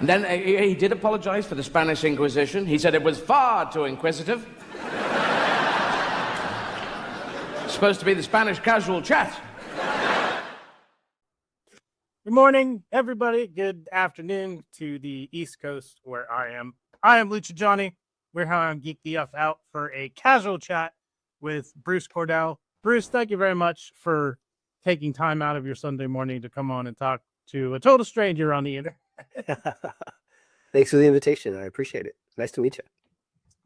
And then he did apologize for the Spanish Inquisition. He said it was far too inquisitive. Supposed to be the Spanish casual chat. Good morning, everybody. Good afternoon to the East Coast, where I am. I am Lucha Johnny. We're here on Geek the F Out for a casual chat with Bruce Cordell. Bruce, thank you very much for taking time out of your Sunday morning to come on and talk to a total stranger on the internet. Thanks for the invitation. I appreciate it. Nice to meet you.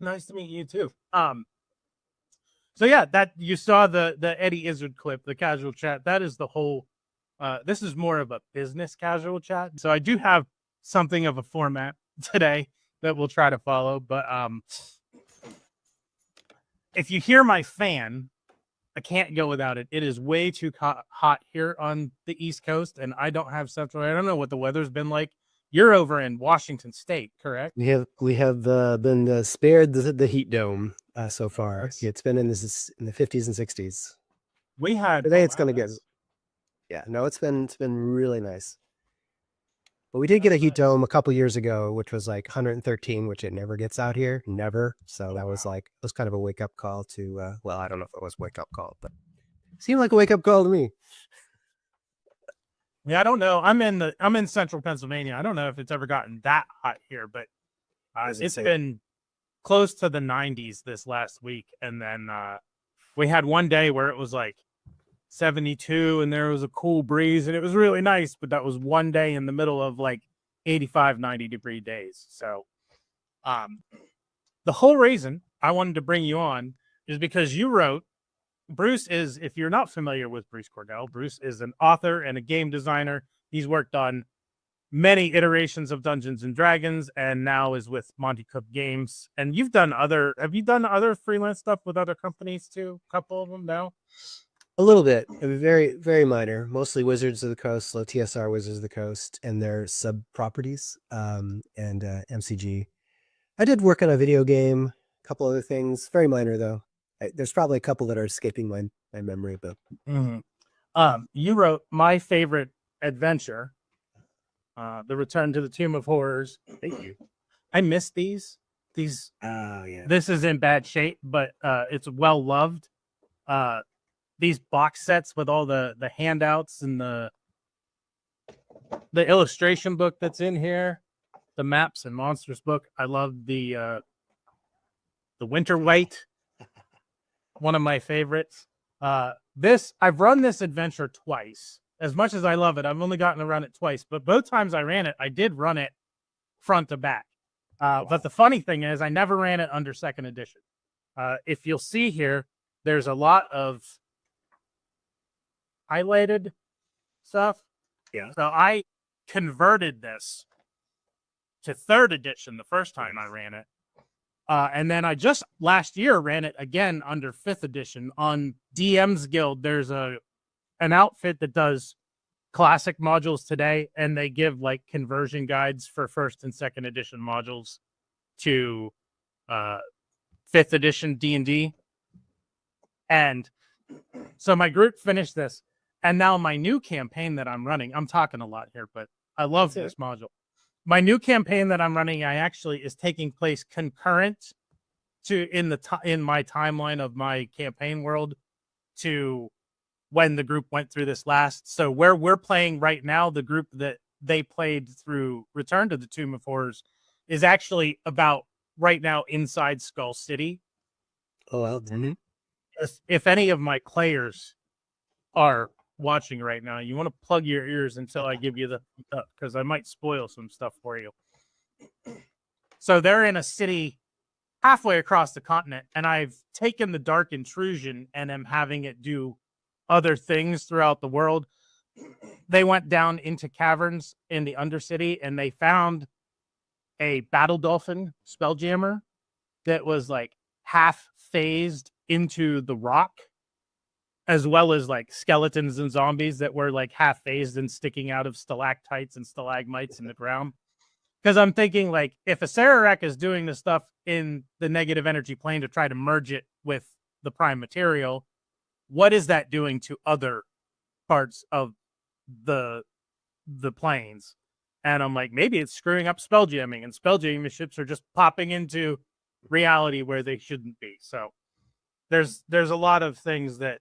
Nice to meet you too. So yeah, that you saw the Eddie Izzard clip, the casual chat. That is the whole. This is more of a business casual chat. So I do have something of a format today that we'll try to follow. But if you hear my fan, I can't go without it. It is way too hot here on the East Coast, and I don't have central. I don't know what the weather's been like. You're over in Washington State, correct? We have been spared the heat dome so far. It's been in the 50s and 60s. We had today. It's going to get. Yeah, no, it's been really nice. But we did get a heat dome a couple years ago, which was like 113, which it never gets out here, never. So that was kind of a wake up call to. Well, I don't know if it was a wake up call, but it seemed like a wake up call to me. Yeah, I don't know. I'm in central Pennsylvania. I don't know if it's ever gotten that hot here, but it's been close to the 90s this last week, and then we had one day where it was like 72 and there was a cool breeze and it was really nice, but that was one day in the middle of like 85, 90 degree days. So the whole reason I wanted to bring you on is because you wrote, Bruce is, if you're not familiar with Bruce Cordell, Bruce is an author and a game designer. He's worked on many iterations of Dungeons and Dragons and now is with Monty Cook Games. And have you done other freelance stuff with other companies too? A couple of them now? A little bit, very, very minor, mostly Wizards of the Coast, slow TSR Wizards of the Coast, and their sub properties, and MCG. I did work on a video game, a couple other things, very minor though. There's probably a couple that are escaping my memory, but. You wrote my favorite adventure, The Return to the Tomb of Horrors. Thank you. I missed these. Oh yeah. This is in bad shape, but it's well loved. These box sets with all the handouts and the illustration book that's in here, the maps and monsters book. I love the Winter White, one of my favorites. I've run this adventure twice. As much as I love it, I've only gotten to run it twice, but both times I ran it, I did run it front to back. Wow. But the funny thing is I never ran it under second edition. If you'll see here, there's a lot of highlighted stuff. Yeah. So I converted this to third edition the first time I ran it. And then I just last year ran it again under fifth edition on DM's Guild. There's an outfit that does classic modules today, and they give like conversion guides for first and second edition modules to fifth edition D&D. And so my group finished this. And now my new campaign that I'm running, I'm talking a lot here, but I love this module. My new campaign that I'm running, is taking place concurrent to in my timeline of my campaign world to when the group went through this last. So where we're playing right now, the group that they played through Return to the Tomb of Horrors is actually about right now inside Skull City. Oh, well. Mm-hmm. If any of my players are watching right now, you want to plug your ears until I give you the because I might spoil some stuff for you. So they're in a city halfway across the continent, and I've taken the Dark Intrusion and am having it do other things throughout the world. They went down into caverns in the Undercity, and they found a battle dolphin spelljammer that was like half phased into the rock, as well as like skeletons and zombies that were like half phased and sticking out of stalactites and stalagmites in the ground. Because I'm thinking, like, if a Sararak is doing this stuff in the negative energy plane to try to merge it with the prime material, what is that doing to other parts of the planes? And I'm like, maybe it's screwing up spell jamming, and spell jamming ships are just popping into reality where they shouldn't be. So there's a lot of things that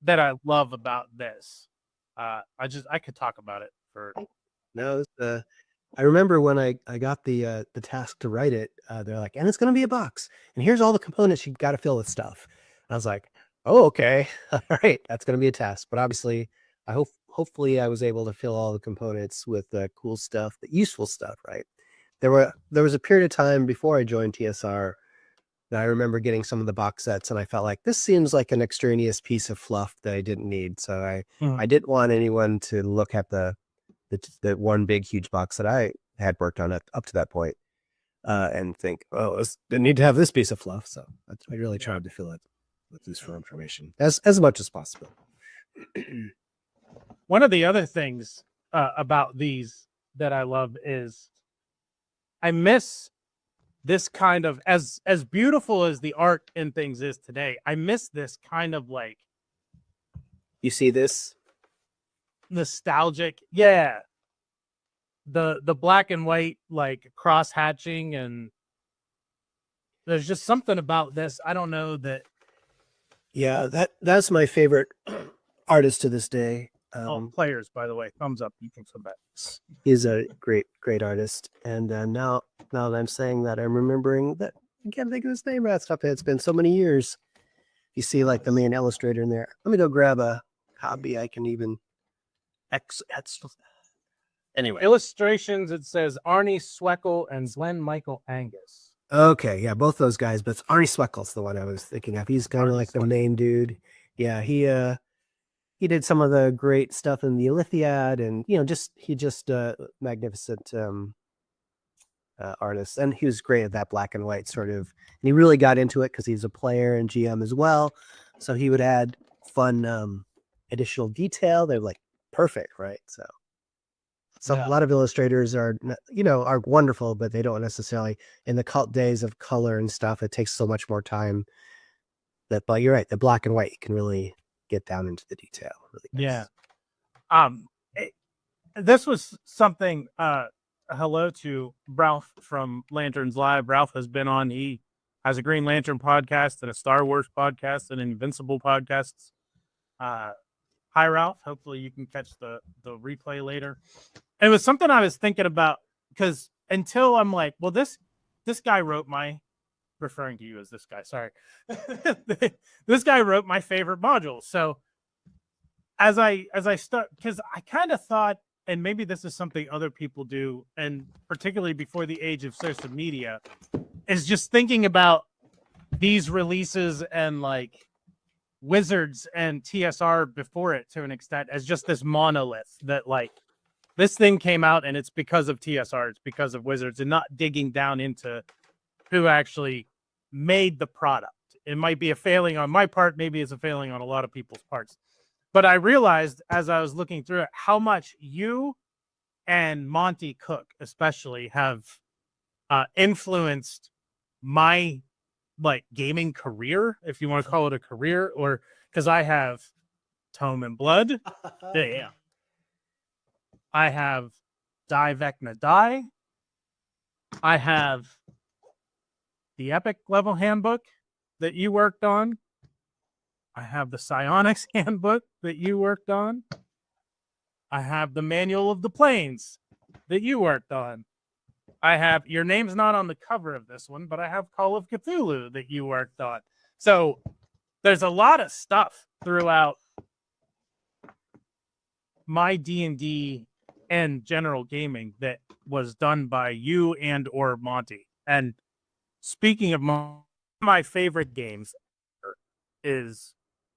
I love about this. I could talk about it for. No, I remember when I got the task to write it, they're like, and it's going to be a box, and here's all the components you got to fill with stuff. And I was like, oh, okay, all right, that's going to be a task. But obviously, hopefully I was able to fill all the components with cool stuff, the useful stuff, right? There was a period of time before I joined TSR that I remember getting some of the box sets, and I felt like this seems like an extraneous piece of fluff that I didn't need. So I didn't want anyone to look at the one big huge box that I had worked on up to that point, and think, oh, didn't need to have this piece of fluff. So I really tried to fill it with useful information as much as possible. One of the other things about these that I love is I miss this kind of, as beautiful as the art in things is today, I miss this kind of like, you see this nostalgic, yeah, the black and white like cross hatching, and there's just something about this. I don't know that. Yeah, that's my favorite artist to this day. Players, by the way, thumbs up. You can come back. He's a great artist, and now that I'm saying that, I'm remembering that I can't think of his name right off the top of my head. It's been so many years. You see, like the main illustrator in there. Let me go grab a copy. I can even anyway. Illustrations. It says Arnie Sweckel and Glenn Michael Angus. Okay, yeah, both those guys, but it's Arnie Sweckel's the one I was thinking of. He's kind of like the main dude. Yeah, he did some of the great stuff in the Ilithiad, and he just magnificent artist, and he was great at that black and white sort of. And he really got into it because he's a player and GM as well, so he would add fun additional detail. They're like perfect, right? So a lot of illustrators are wonderful, but they don't necessarily, in the days of color and stuff, it takes so much more time. But you're right, the black and white, you can really get down into the detail. Really nice. Yeah. This was something, hello to Ralph from Lanterns Live. Ralph has been on, he has a Green Lantern podcast and a Star Wars podcast and Invincible podcasts. Hi, Ralph. Hopefully you can catch the replay later. It was something I was thinking about, because until I'm like, well, this guy wrote referring to you as this guy, sorry. This guy wrote my favorite module. So as I start, because I kind of thought, and maybe this is something other people do, and particularly before the age of social media, is just thinking about these releases and like Wizards and TSR before it to an extent as just this monolith that like this thing came out and it's because of TSR, it's because of Wizards, and not digging down into who actually made the product. It might be a failing on my part, maybe it's a failing on a lot of people's parts. But I realized as I was looking through it how much you and Monty Cook especially have influenced my like gaming career, if you want to call it a career, or because I have Tome and Blood. Yeah. I have Die Vecna Die. I have the Epic level handbook that you worked on. I have the Psionics handbook that you worked on. I have the Manual of the Planes that you worked on. I have, your name's not on the cover of this one, but I have Call of Cthulhu that you worked on. So there's a lot of stuff throughout my D&D and general gaming that was done by you and or Monty. And speaking of my favorite games is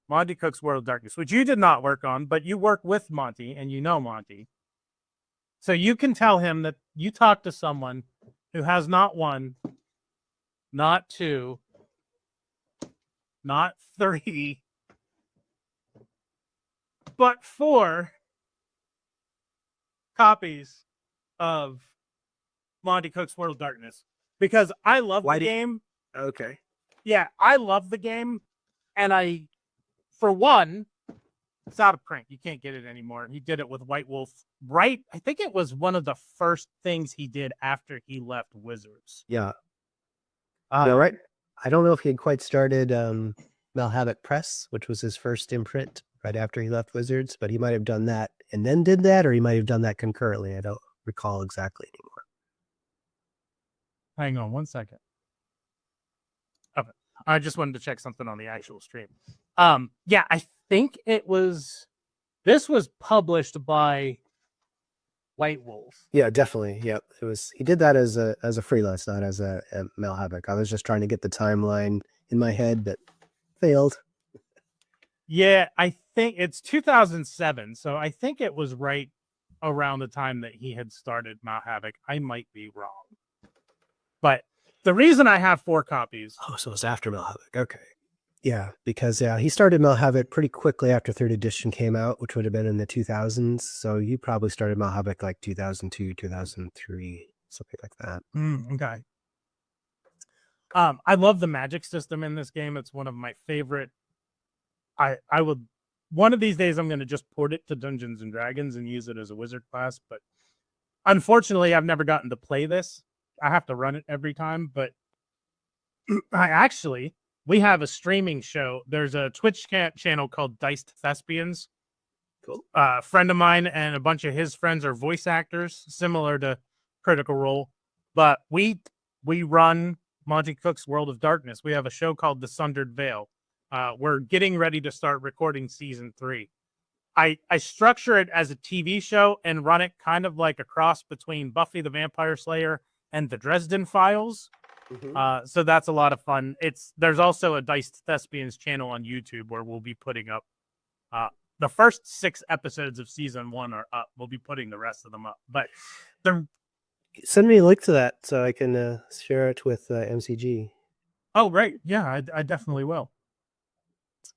Monty Cook's World of Darkness, which you did not work on, but you work with Monty and you know Monty. So you can tell him that you talked to someone who has not one, not two, not three, but 4 copies of Monty Cook's World of Darkness. Because I love the game. Okay. Yeah, I love the game. And for one, It's out of print. You can't get it anymore. He did it with White Wolf. Right. I think it was one of the first things he did after he left Wizards. Yeah. Right. I don't know if he had quite started Malhavoc Press, which was his first imprint right after he left Wizards, but he might have done that and then did that, or he might have done that concurrently. I don't recall exactly anymore. Hang on 1 second. Okay. I just wanted to check something on the actual stream. Yeah, I think this was published by White Wolf. Yeah, definitely. Yep. It was, he did that as a freelance, not as a Malhavoc. I was just trying to get the timeline in my head, but failed. Yeah, I think it's 2007. So I think it was right around the time that he had started Malhavoc. I might be wrong. But the reason I have 4 copies. Oh, so it's after Malhavoc. Okay. Yeah, because he started Malhavoc pretty quickly after 3rd edition came out, which would have been in the 2000s. So you probably started Malhavoc like 2002, 2003, something like that. Okay. I love the magic system in this game. It's one of my favorite. I would, one of these days I'm going to just port it to Dungeons and Dragons and use it as a wizard class. But unfortunately, I've never gotten to play this. I have to run it every time. But we have a streaming show. There's a Twitch channel called Diced Thespians. Cool. A friend of mine and a bunch of his friends are voice actors, similar to Critical Role. But we run Monty Cook's World of Darkness. We have a show called The Sundered Veil. We're getting ready to start recording season 3. I structure it as a TV show and run it kind of like a cross between Buffy the Vampire Slayer and the Dresden Files. Mm-hmm. So that's a lot of fun. There's also a Diced Thespians channel on YouTube where we'll be putting up the first 6 episodes of season 1 are up. We'll be putting the rest of them up. But send me a link to that so I can share it with MCG. Oh, right. Yeah, I definitely will.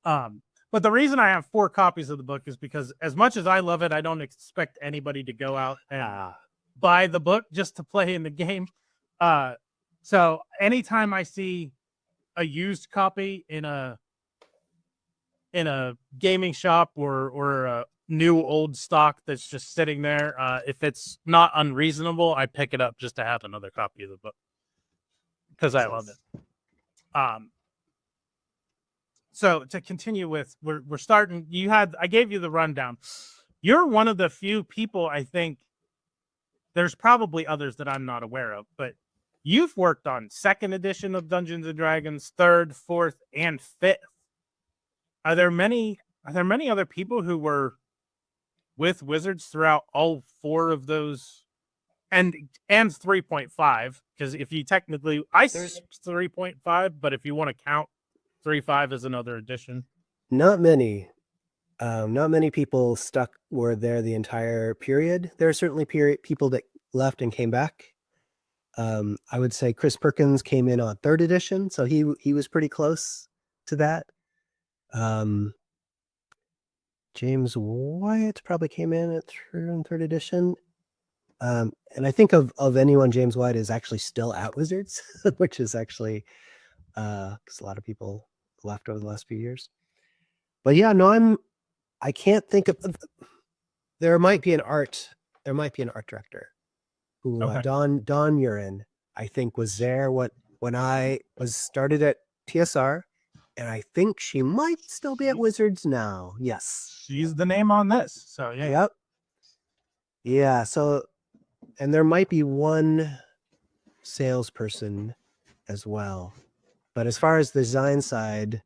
But the reason I have 4 copies of the book is because as much as I love it, I don't expect anybody to go out and buy the book just to play in the game. So anytime I see a used copy in a gaming shop or a new old stock that's just sitting there, if it's not unreasonable, I pick it up just to have another copy of the book because I love it. So to continue with, we're starting. I gave you the rundown. You're one of the few people, I think. There's probably others that I'm not aware of, but you've worked on 2nd edition of Dungeons and Dragons, 3rd, 4th, and 5th. Are there many other people who were with Wizards throughout all 4 of those, and 3.5? Because if you technically, there's 3.5, but if you want to count 3.5 as another edition, not many. Not many people were there the entire period. There are certainly people that left and came back. I would say Chris Perkins came in on 3rd edition, so he was pretty close to that. James Wyatt probably came in at 3rd edition. And I think of anyone, James Wyatt is actually still at Wizards, which is actually because a lot of people left over the last few years. But yeah, no, I can't think of. There might be an art director who Don Murin, I think, was there when I was started at TSR, and I think she might still be at Wizards now. Yes, she's the name on this. So yeah. Yep. Yeah. So, and there might be one salesperson as well, but as far as the design side,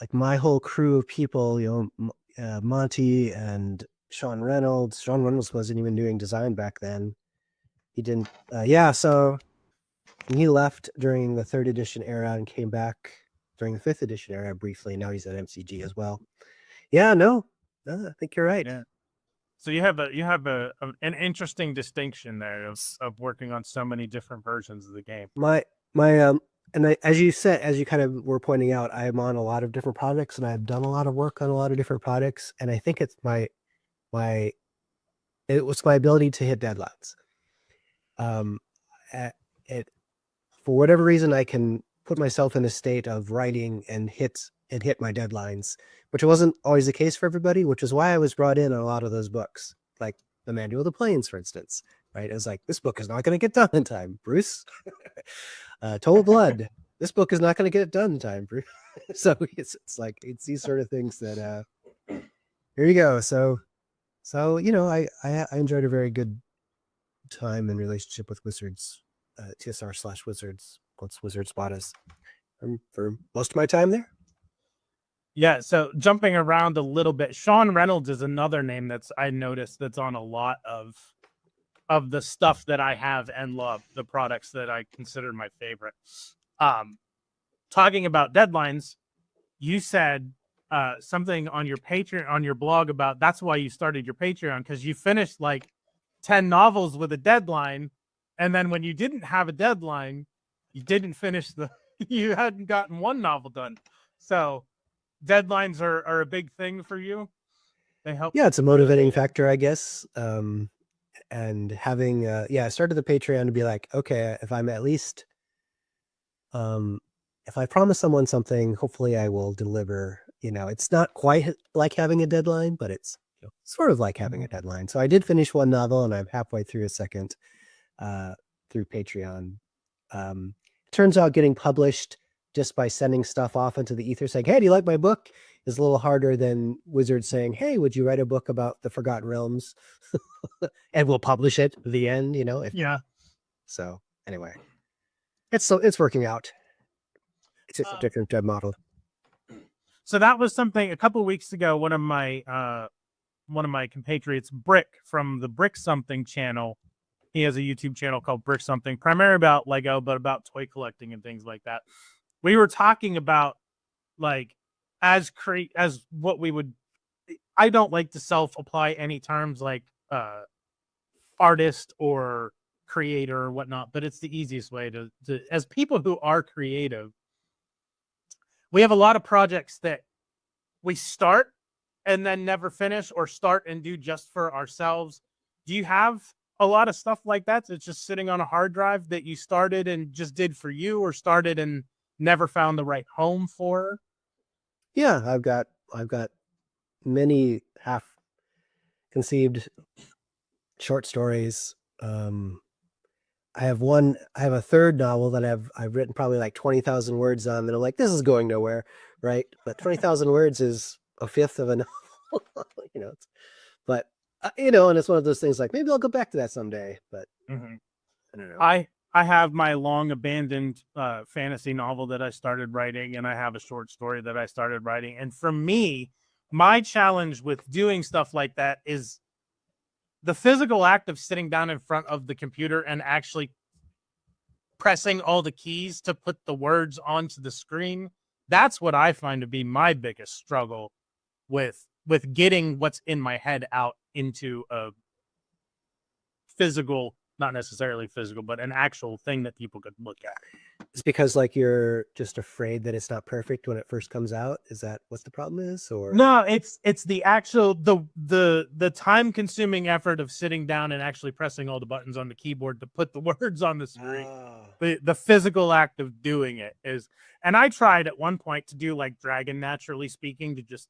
like my whole crew of people, Monty and Sean Reynolds. Sean Reynolds wasn't even doing design back then. He didn't. So he left during the 3rd edition era and came back during the 5th edition era briefly. Now he's at MCG as well. Yeah, no, I think you're right. Yeah. So you have an interesting distinction there of working on so many different versions of the game. As you kind of were pointing out, I'm on a lot of different projects and I've done a lot of work on a lot of different projects. And I think it's it was my ability to hit deadlines. For whatever reason, I can put myself in a state of writing and hit and hit my deadlines, which wasn't always the case for everybody, which is why I was brought in on a lot of those books, like the Manual of the Planes, for instance, right? It was like, this book is not going to get done in time, Bruce. Total Blood. This book is not going to get it done in time, Bruce. So it's like, it's these sort of things that, here you go. So, I enjoyed a very good time and relationship with Wizards, TSR/Wizards, once Wizards bought us, for most of my time there. Yeah, so jumping around a little bit, Sean Reynolds is another name I noticed that's on a lot of the stuff that I have and love, the products that I consider my favorite. Talking about deadlines, you said something on your Patreon, on your blog, about that's why you started your Patreon, because you finished like 10 novels with a deadline, and then when you didn't have a deadline, you didn't finish you hadn't gotten one novel done. So deadlines are a big thing for you. They help. Yeah, it's a motivating factor, I guess. And having I started the Patreon to be like, okay, if I'm at least if I promise someone something, hopefully I will deliver. It's not quite like having a deadline, but it's sort of like having a deadline. So I did finish one novel, and I'm halfway through a second through Patreon. Turns out getting published just by sending stuff off into the ether saying, hey, do you like my book, is a little harder than Wizards saying, hey, would you write a book about the Forgotten Realms? And we'll publish it at the end, Yeah. So anyway, it's working out. It's just a different model. So that was something a couple of weeks ago. One of my compatriots, Brick, from the Brick Something channel, he has a YouTube channel called Brick Something, primarily about Lego, but about toy collecting and things like that. We were talking about like as what we would. I don't like to self-apply any terms like artist or creator or whatnot, but it's the easiest way to as people who are creative. We have a lot of projects that we start and then never finish, or start and do just for ourselves. Do you have a lot of stuff like that that's just sitting on a hard drive that you started and just did for you, or started and never found the right home for? Yeah, I've got many half conceived short stories. I have a third novel that I've written probably like 20,000 words on that I'm like, this is going nowhere, right? But 20,000 words is a fifth of a novel, but and it's one of those things like, maybe I'll go back to that someday, but I don't know. I have my long abandoned fantasy novel that I started writing, and I have a short story that I started writing. And for me, my challenge with doing stuff like that is the physical act of sitting down in front of the computer and actually pressing all the keys to put the words onto the screen. That's what I find to be my biggest struggle with getting what's in my head out into a physical, not necessarily physical, but an actual thing that people could look at. It's because like you're just afraid that it's not perfect when it first comes out. Is that what the problem is? Or no, it's the actual the time consuming effort of sitting down and actually pressing all the buttons on the keyboard to put the words on the screen. The physical act of doing it is, and I tried at one point to do like Dragon Naturally Speaking, to just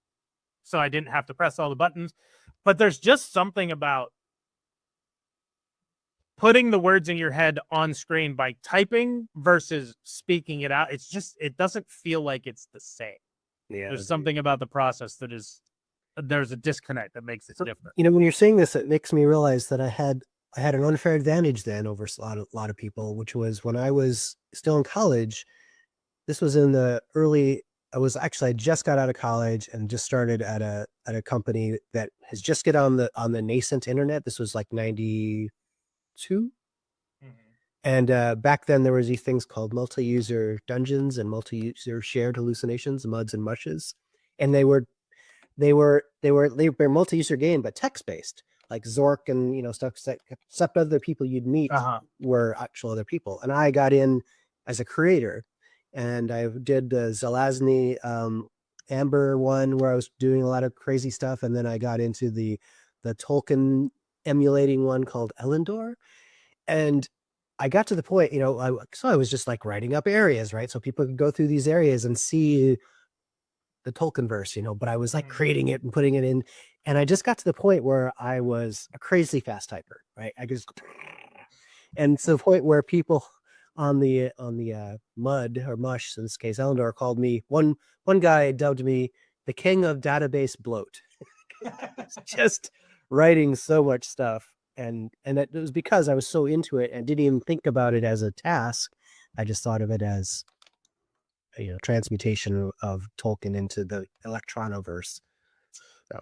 so I didn't have to press all the buttons, but there's just something about putting the words in your head on screen by typing versus speaking it out. It doesn't feel like it's the same. Yeah, there's something about the process there's a disconnect that makes it different. When you're saying this, it makes me realize that I had an unfair advantage then over a lot of people, which was when I was still in college. This was in the early. I just got out of college and just started at a company that has just get on the nascent internet. This was like 92. And back then there was these things called multi-user dungeons and multi-user shared hallucinations, muds and mushes, and they were multi-user game, but text-based, like Zork and stuff. Except other people you'd meet were actual other people, and I got in as a creator, and I did the Zelazny Amber one where I was doing a lot of crazy stuff, and then I got into the Tolkien emulating one called Elendor. And I got to the point, so I was just like writing up areas, right? So people could go through these areas and see the Tolkienverse, but I was like creating it and putting it in. And I just got to the point where I was a crazy fast typer, right? I just, and to the point where people on the mud or mush, in this case, Eleanor, called me, one guy dubbed me the king of database bloat. Just writing so much stuff. And it was because I was so into it and didn't even think about it as a task. I just thought of it as transmutation of Tolkien into the electronoverse. So,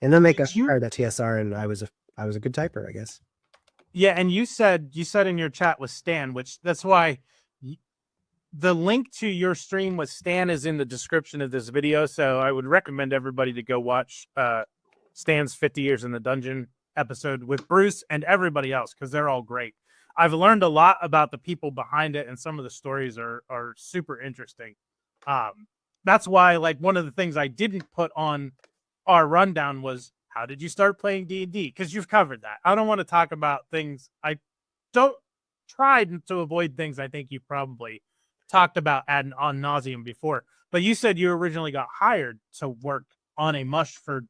and then make us hired at TSR, and I was a good typer, I guess. Yeah, and you said in your chat with Stan, which that's why the link to your stream with Stan is in the description of this video. So I would recommend everybody to go watch Stan's 50 Years in the Dungeon episode with Bruce and everybody else, because they're all great. I've learned a lot about the people behind it, and some of the stories are super interesting. That's why, like, one of the things I didn't put on our rundown was, how did you start playing D&D? Because you've covered that. I don't want to talk about things. I don't try to avoid things I think you probably talked about ad nauseum before. But you said you originally got hired to work on a mush for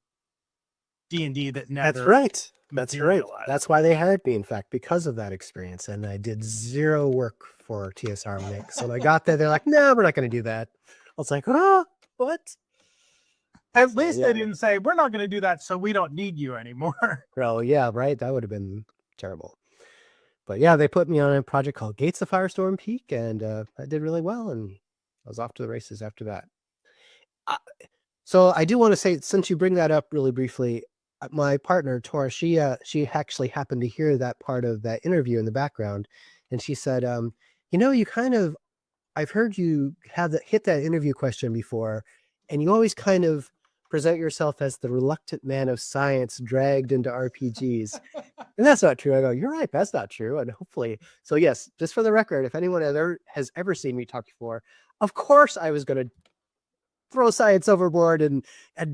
D&D that never. That's right. That's right. That's why they hired me, in fact, because of that experience. And I did zero work for TSR Nick. So when I got there, they're like, no, we're not going to do that. I was like, oh, what? At least they didn't say, we're not going to do that, so we don't need you anymore. Well, yeah, right. That would have been terrible. But yeah, they put me on a project called Gates of Firestorm Peak, and I did really well, and I was off to the races after that. So I do want to say, since you bring that up really briefly, my partner, Tora, she actually happened to hear that part of that interview in the background, and she said, you kind of, I've heard you hit that interview question before, and you always kind of present yourself as the reluctant man of science dragged into RPGs. And that's not true. I go, you're right, that's not true. And hopefully, so yes, just for the record, if anyone has ever seen me talk before, of course I was going to throw science overboard and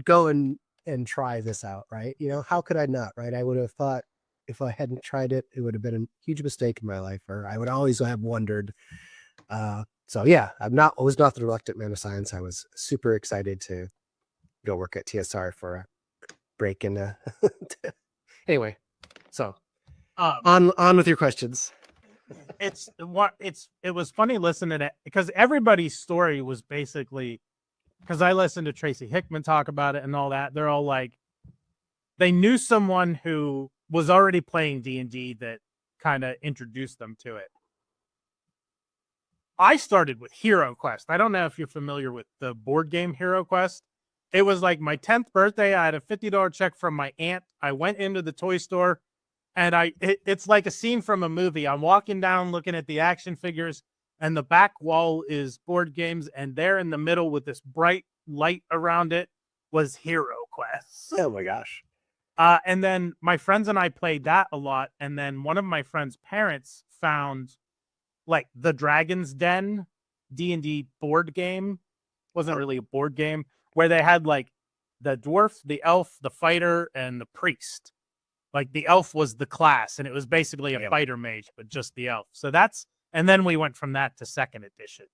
go and try this out, right? How could I not, right? I would have thought if I hadn't tried it, it would have been a huge mistake in my life, or I would always have wondered. So yeah, I was not the reluctant man of science. I was super excited to go work at TSR for a break. And anyway, so on with your questions. It was funny listening to it, because everybody's story was basically, because I listened to Tracy Hickman talk about it and all that. They're all like, they knew someone who was already playing D&D that kind of introduced them to it. I started with Hero Quest. I don't know if you're familiar with the board game Hero Quest. It was like my 10th birthday. I had a $50 check from my aunt. I went into the toy store, and it's like a scene from a movie. I'm walking down looking at the action figures, and the back wall is board games, and there in the middle with this bright light around it was Hero Quest. Oh my gosh. And then my friends and I played that a lot. And then one of my friend's parents found like the Dragon's Den D&D board game. Wasn't really a board game, where they had like the dwarf, the elf, the fighter, and the priest. Like the elf was the class, and it was basically a fighter mage, but just the elf. So and then we went from that to second edition.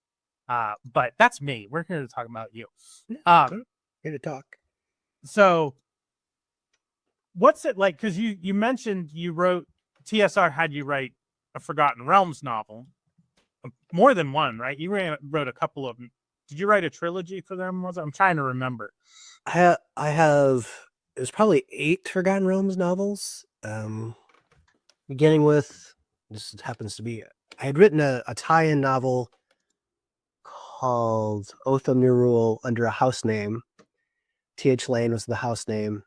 But that's me. We're here to talk about you. Here to talk. So what's it like? Because you mentioned you wrote, TSR had you write a Forgotten Realms novel. More than one, right? You wrote a couple of them. Did you write a trilogy for them? I'm trying to remember. I have, it was probably 8 Forgotten Realms novels. Beginning with, this happens to be, I had written a tie-in novel called Oath of Nerul under a house name. T.H. Lane was the house name,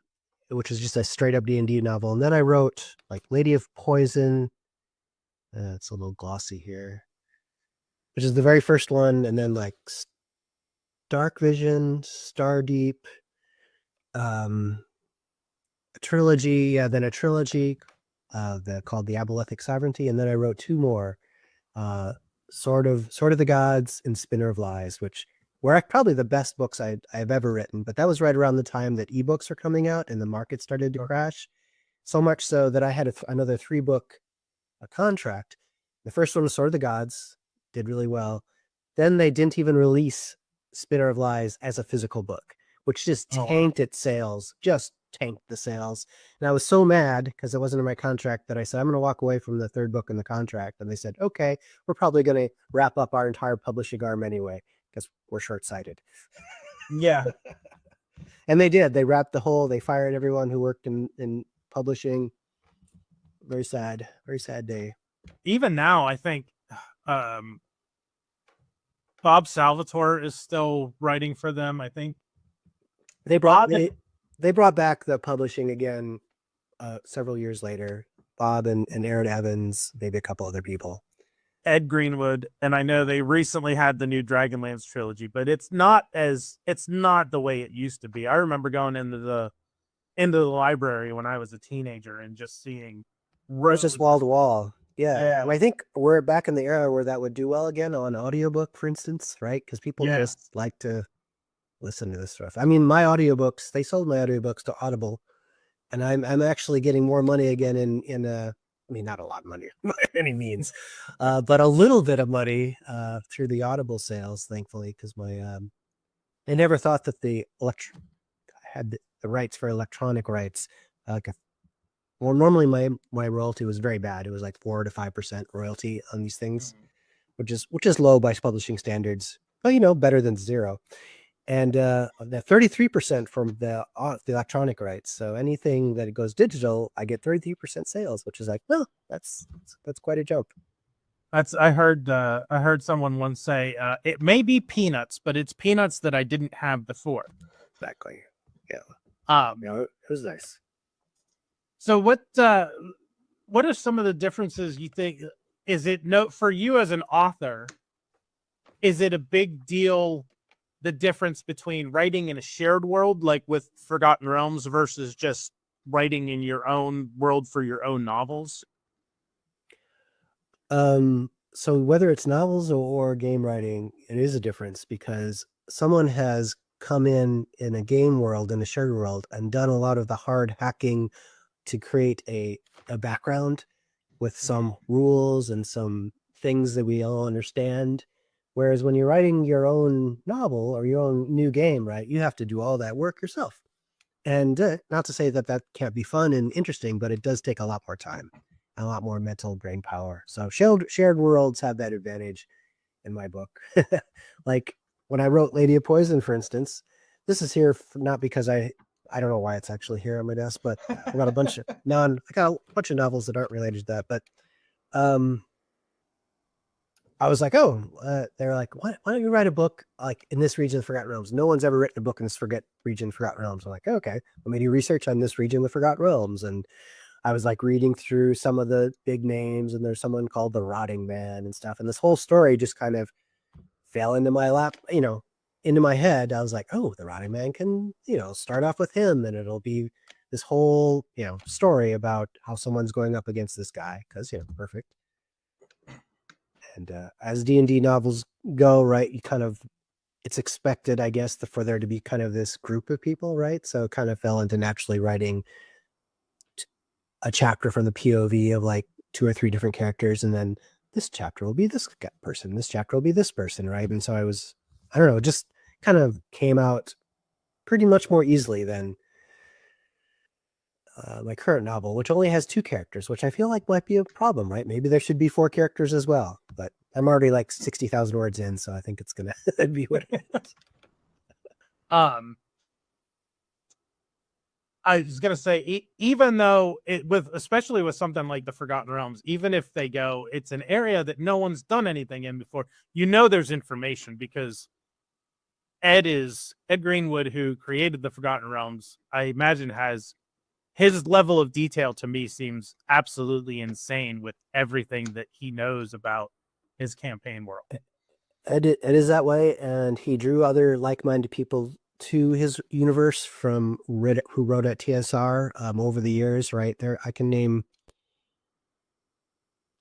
which was just a straight up D&D novel. And then I wrote like Lady of Poison. It's a little glossy here, which is the very first one. And then like Dark Vision, Stardeep, a trilogy, then a trilogy called The Abolithic Sovereignty. And then I wrote 2 more, Sword of the Gods and Spinner of Lies, which were probably the best books I've ever written. But that was right around the time that ebooks were coming out and the market started to crash. So much so that I had another 3-book contract. The first one was Sword of the Gods, did really well. Then they didn't even release Spinner of Lies as a physical book. which just Oh, wow. tanked its sales, just tanked the sales. And I was so mad because it wasn't in my contract that I said, I'm going to walk away from the third book in the contract. And they said, okay, we're probably going to wrap up our entire publishing arm anyway because we're short-sighted. Yeah. And they did. They wrapped they fired everyone who worked in publishing. Very sad day. Even now, I think Bob Salvatore is still writing for them, I think. They brought back the publishing again several years later. Bob and Aaron Evans, maybe a couple other people. Ed Greenwood, and I know they recently had the new Dragonlance trilogy, but it's not the way it used to be. I remember going into the library when I was a teenager and just seeing It's just wall to wall. Yeah. Yeah. I think we're back in the era where that would do well again on audiobook, for instance, right? Because people Yeah. just like to listen to this stuff. I mean, my audiobooks, they sold my audiobooks to Audible, and I'm actually getting more money again in I mean, not a lot of money by any means, but a little bit of money through the Audible sales, thankfully, because I never thought that I had the rights for electronic rights. Well, normally my royalty was very bad. It was like 4 to 5% royalty on these things, which is low by publishing standards, but better than zero. And the 33% from the electronic rights. So anything that goes digital, I get 33% sales, which is like, well, that's quite a jump. I heard someone once say, it may be peanuts, but it's peanuts that I didn't have before. Exactly. Yeah. It was nice. So what are some of the differences you think? Is it for you as an author? Is it a big deal, the difference between writing in a shared world, like with Forgotten Realms, versus just writing in your own world for your own novels? So whether it's novels or game writing, it is a difference because someone has come in a game world, in a shared world, and done a lot of the hard hacking to create a background with some rules and some things that we all understand. Whereas when you're writing your own novel or your own new game, right, you have to do all that work yourself. And not to say that can't be fun and interesting, but it does take a lot more time, a lot more mental brain power. So shared worlds have that advantage in my book. Like when I wrote Lady of Poison, for instance, this is here not because I don't know why it's actually here on my desk, but I got a bunch of novels that aren't related to that. But I was like, they're like, why don't you write a book like in this region of Forgotten Realms? No one's ever written a book in this region of Forgotten Realms. I'm like, okay, let me do research on this region with Forgotten Realms. And I was like reading through some of the big names, and there's someone called the Rotting Man and stuff. And this whole story just kind of fell into my lap, into my head. I was like, oh, the Rotting Man can, start off with him, and it'll be this whole, story about how someone's going up against this guy because, perfect. And as D&D novels go, right, it's expected, I guess, for there to be kind of this group of people, right? So it kind of fell into naturally writing a chapter from the POV of like 2 or 3 different characters, and then this chapter will be this person, this chapter will be this person, right? And so I don't know, it just kind of came out pretty much more easily than my current novel, which only has 2 characters, which I feel like might be a problem, right? Maybe there should be 4 characters as well, but I'm already like 60,000 words in, so I think it's gonna be what it is. I was gonna say, even though especially with something like the Forgotten Realms, even if it's an area that no one's done anything in before, there's information because Ed Greenwood, who created the Forgotten Realms, I imagine has his level of detail to me seems absolutely insane with everything that he knows about his campaign world. It is that way, and he drew other like-minded people to his universe who wrote at TSR over the years, right? I can name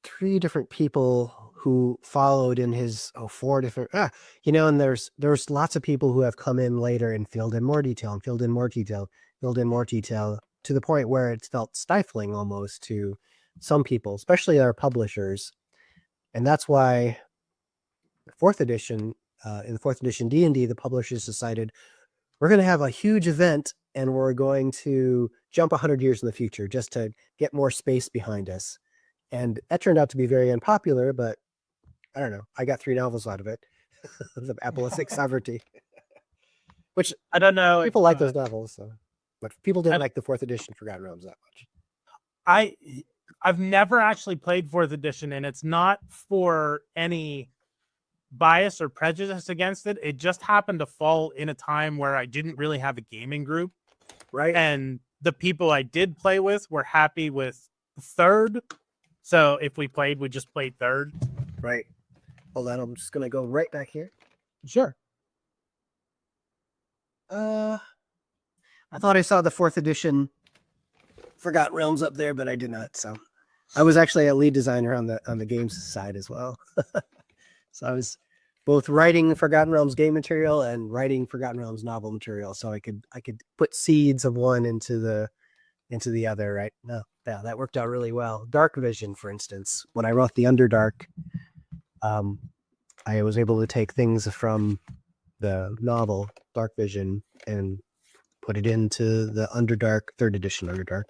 3 different people who followed in his 4 different and there's lots of people who have come in later and filled in more detail and filled in more detail to the point where it felt stifling almost to some people, especially our publishers. And that's why in the 4th edition D&D, the publishers decided we're going to have a huge event and we're going to jump 100 years in the future just to get more space behind us. And that turned out to be very unpopular, but I don't know. I got 3 novels out of it. The Apostolic Sovereignty, which I don't know. people like those novels, so. But people didn't like the 4th edition Forgotten Realms that much. I've never actually played 4th edition, and it's not for any bias or prejudice against it. It just happened to fall in a time where I didn't really have a gaming group. Right. And the people I did play with were happy with 3rd. So if we played, we just played 3rd. Right. Hold on, I'm just going to go right back here. Sure. I thought I saw the 4th edition Forgotten Realms up there, but I did not. So I was actually a lead designer on the games side as well. So I was both writing Forgotten Realms game material and writing Forgotten Realms novel material, so I could put seeds of one into the other. Right? No, yeah, that worked out really well. Dark Vision, for instance, when I wrote the Underdark, I was able to take things from the novel Dark Vision and put it into the Underdark 3rd edition Underdark,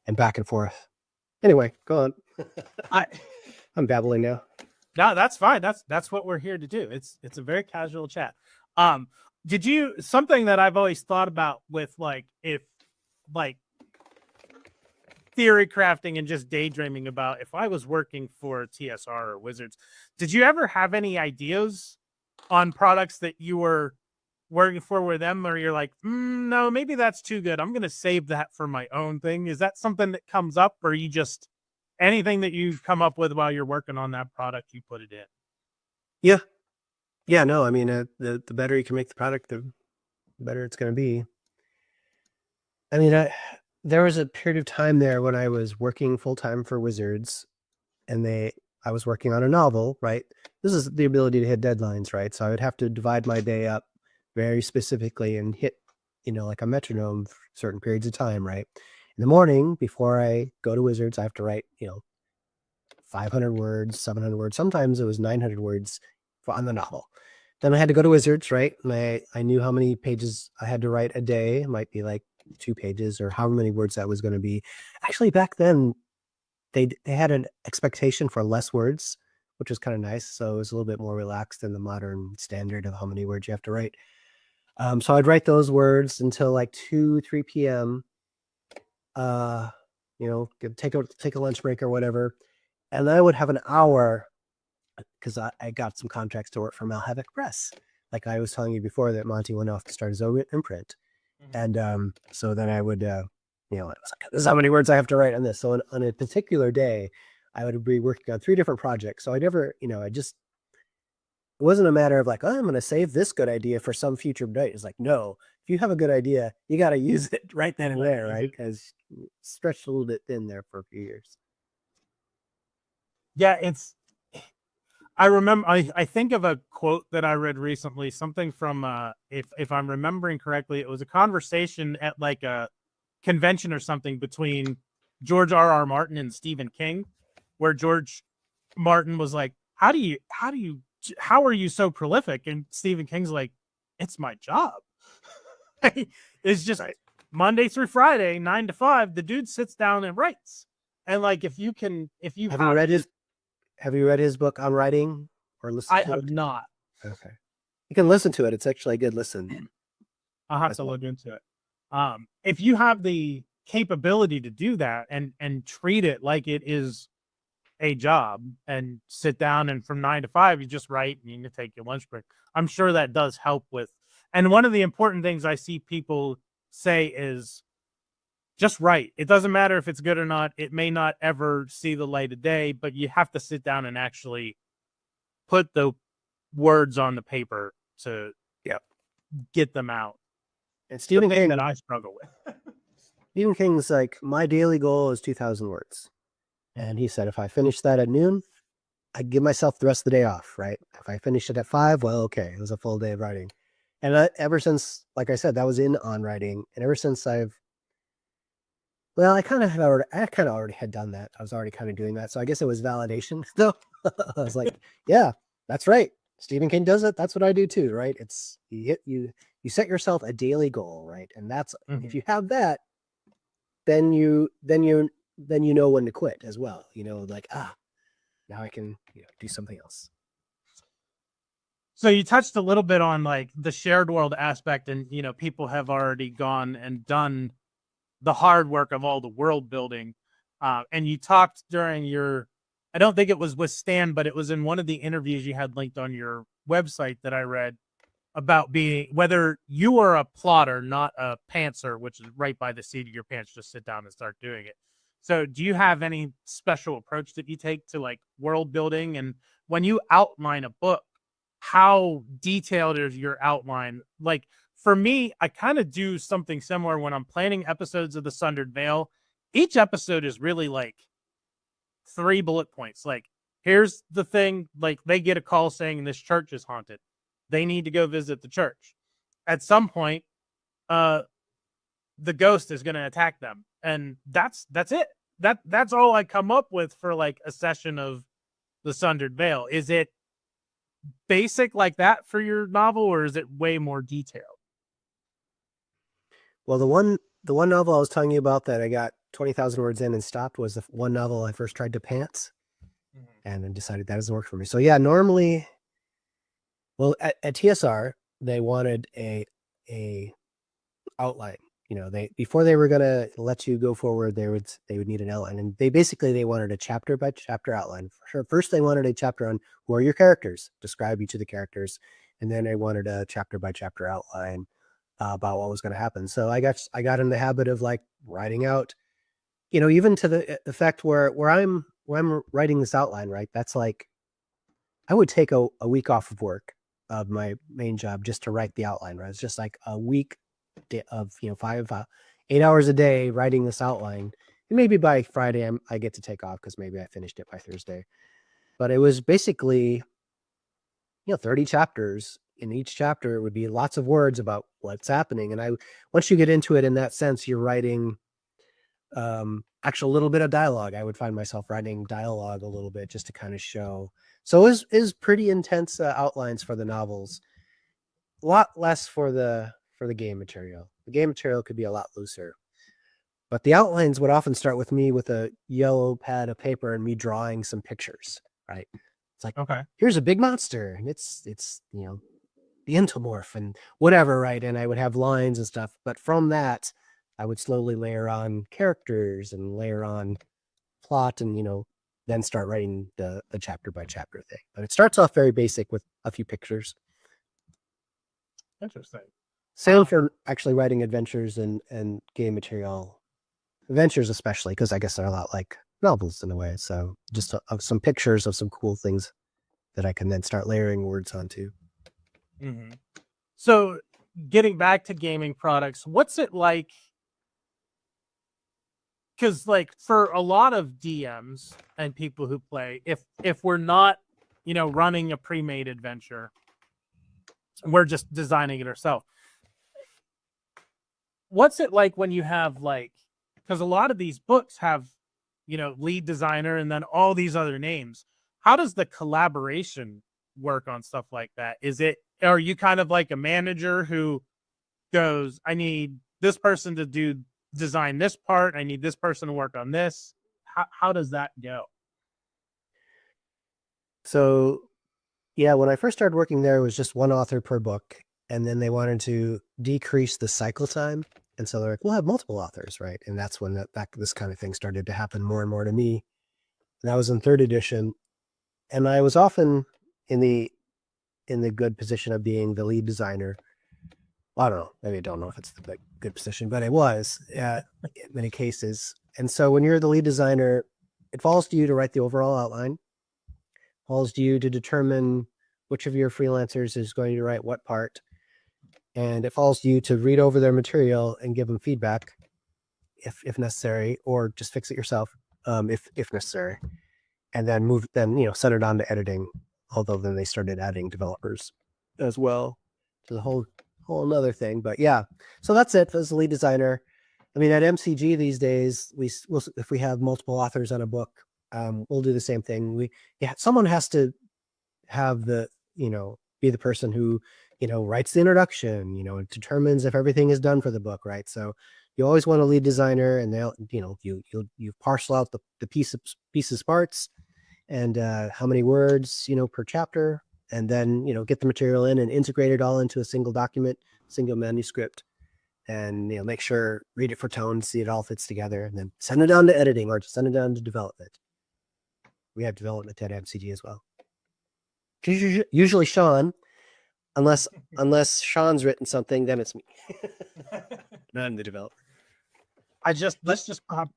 and back and forth. Anyway, go on. I'm babbling now. No, that's fine. That's what we're here to do. It's a very casual chat. Did you something that I've always thought about with if theory crafting and just daydreaming about if I was working for TSR or Wizards, did you ever have any ideas on products that you were working for with them, or you're like, no, maybe that's too good, I'm gonna save that for my own thing? Is that something that comes up, or you just anything that you come up with while you're working on that product, you put it in? Yeah, no, I mean, the better you can make the product, the better it's going to be. I mean, there was a period of time there when I was working full-time for Wizards, and I was working on a novel, right? This is the ability to hit deadlines, right? So I would have to divide my day up very specifically and hit, like a metronome for certain periods of time, right? In the morning, before I go to Wizards, I have to write, 500 words, 700 words. Sometimes it was 900 words on the novel. Then I had to go to Wizards, right? And I knew how many pages I had to write a day. It might be like 2 pages or however many words that was going to be. Actually, back then, they had an expectation for less words, which was kind of nice. So it was a little bit more relaxed than the modern standard of how many words you have to write. So I'd write those words until like 2, 3 p.m. Take a lunch break or whatever. And then I would have an hour, because I got some contracts to work for Malhavoc Press. Like I was telling you before, that Monty went off to start his own imprint. Mm-hmm. And so then I would, it was like, this is how many words I have to write on this. So on a particular day, I would be working on 3 different projects. So I never, it wasn't a matter of like, oh, I'm going to save this good idea for some future date. It's like, no, if you have a good idea, you got to use it right then and there, right? Because stretched a little bit thin there for a few years. Yeah, I remember, I think of a quote that I read recently, something from, if I'm remembering correctly, it was a conversation at like a convention or something between George R.R. Martin and Stephen King, where George Martin was like, how are you so prolific? And Stephen King's like, it's my job. It's just Monday through Friday, 9 to 5, the dude sits down and writes. And like, have you read his book on writing or listened to it? I have not. Okay. You can listen to it. It's actually a good listen. I'll have to look into it. If you have the capability to do that and treat it like it is a job and sit down and from 9 to 5, you just write and you can take your lunch break, I'm sure that does help with. And one of the important things I see people say is just write. It doesn't matter if it's good or not. It may not ever see the light of day, but you have to sit down and actually put the words on the paper to get them out. And Stephen King, that I struggle with. Stephen King's like, my daily goal is 2,000 words. And he said, if I finish that at noon, I give myself the rest of the day off, right? If I finish it at 5, well, okay, it was a full day of writing. And ever since, like I said, that was on writing. And ever since I kind of already had done that. I was already kind of doing that. So I guess it was validation though. I was like, yeah, that's right. Stephen King does it. That's what I do too, right? It's you you set yourself a daily goal, right? And that's Mhm. if you have that, then you know when to quit as well. You know, like now I can do something else. So you touched a little bit on like the shared world aspect, and people have already gone and done the hard work of all the world building. And you talked during your, I don't think it was with Stan, but it was in one of the interviews you had linked on your website that I read, about being, whether you are a plotter, not a pantser, which is right by the seat of your pants, just sit down and start doing it. So do you have any special approach that you take to like world building? And when you outline a book, how detailed is your outline? Like for me, I kind of do something similar when I'm planning episodes of the Sundered Veil. Each episode is really like 3 bullet points. Like, here's the thing, like they get a call saying this church is haunted. They need to go visit the church. At some point, the ghost is going to attack them. And that's it. That's all I come up with for like a session of the Sundered Veil. Is it basic like that for your novel, or is it way more detailed? Well, the one novel I was telling you about that I got 20,000 words in and stopped was the one novel I first tried to pants, and then decided that doesn't work for me. So yeah, normally, well, at TSR they wanted a outline. They before they were gonna let you go forward, they would need an outline, and they wanted a chapter by chapter outline. First, they wanted a chapter on who are your characters, describe each of the characters, and then they wanted a chapter by chapter outline about what was going to happen. So I got in the habit of like writing out, even to the effect where I'm writing this outline, right? That's like I would take a week off of work of my main job just to write the outline, right? It's just like a week of 8 hours a day writing this outline, and maybe by Friday I get to take off because maybe I finished it by Thursday. But it was basically 30 chapters. In each chapter it would be lots of words about what's happening, and once you get into it in that sense, you're writing actual little bit of dialogue. I would find myself writing dialogue a little bit just to kind of show. So it is pretty intense outlines for the novels. A lot less for the game material. The game material could be a lot looser. But the outlines would often start with me with a yellow pad of paper and me drawing some pictures, right? It's like, Okay. Here's a big monster, and it's the entomorph and whatever, right? And I would have lines and stuff. But from that, I would slowly layer on characters and layer on plot, and then start writing the chapter by chapter thing. But it starts off very basic with a few pictures. Interesting. Same for actually writing adventures and game material. Adventures especially, because I guess they're a lot like novels in a way. So just some pictures of some cool things that I can then start layering words onto. Mm-hmm. So getting back to gaming products, what's it like? Because like for a lot of DMs and people who play, if we're not, running a pre-made adventure, we're just designing it ourselves. What's it like when you have like, because a lot of these books have, lead designer and then all these other names. How does the collaboration work on stuff like that? Are you kind of like a manager who goes, I need this person to design this part, I need this person to work on this? How does that go? So yeah, when I first started working there, it was just one author per book, and then they wanted to decrease the cycle time, and so they're like, we'll have multiple authors, right? And that's when this kind of thing started to happen more and more to me. And I was in 3rd edition, and I was often in the good position of being the lead designer. Well, I don't know. Maybe I don't know if it's the good position, but it was in many cases. And so when you're the lead designer, it falls to you to write the overall outline. It falls to you to determine which of your freelancers is going to write what part. And it falls to you to read over their material and give them feedback if necessary, or just fix it yourself if necessary. And then send it on to editing. Although then they started adding developers as well to the whole another thing. But yeah, so that's it as the lead designer. I mean, at MCG these days, if we have multiple authors on a book, we'll do the same thing. Someone has to have be be the person who, writes the introduction, determines if everything is done for the book, right? So you always want a lead designer, and they'll, you parcel out the pieces parts, and how many words, per chapter, and then, get the material in and integrate it all into a single document, single manuscript, and, make sure, read it for tone, see it all fits together, and then send it down to editing or send it down to development. We have development at MCG as well. Usually Sean, unless Sean's written something, then it's me. Not I'm the developer. Let's just pop.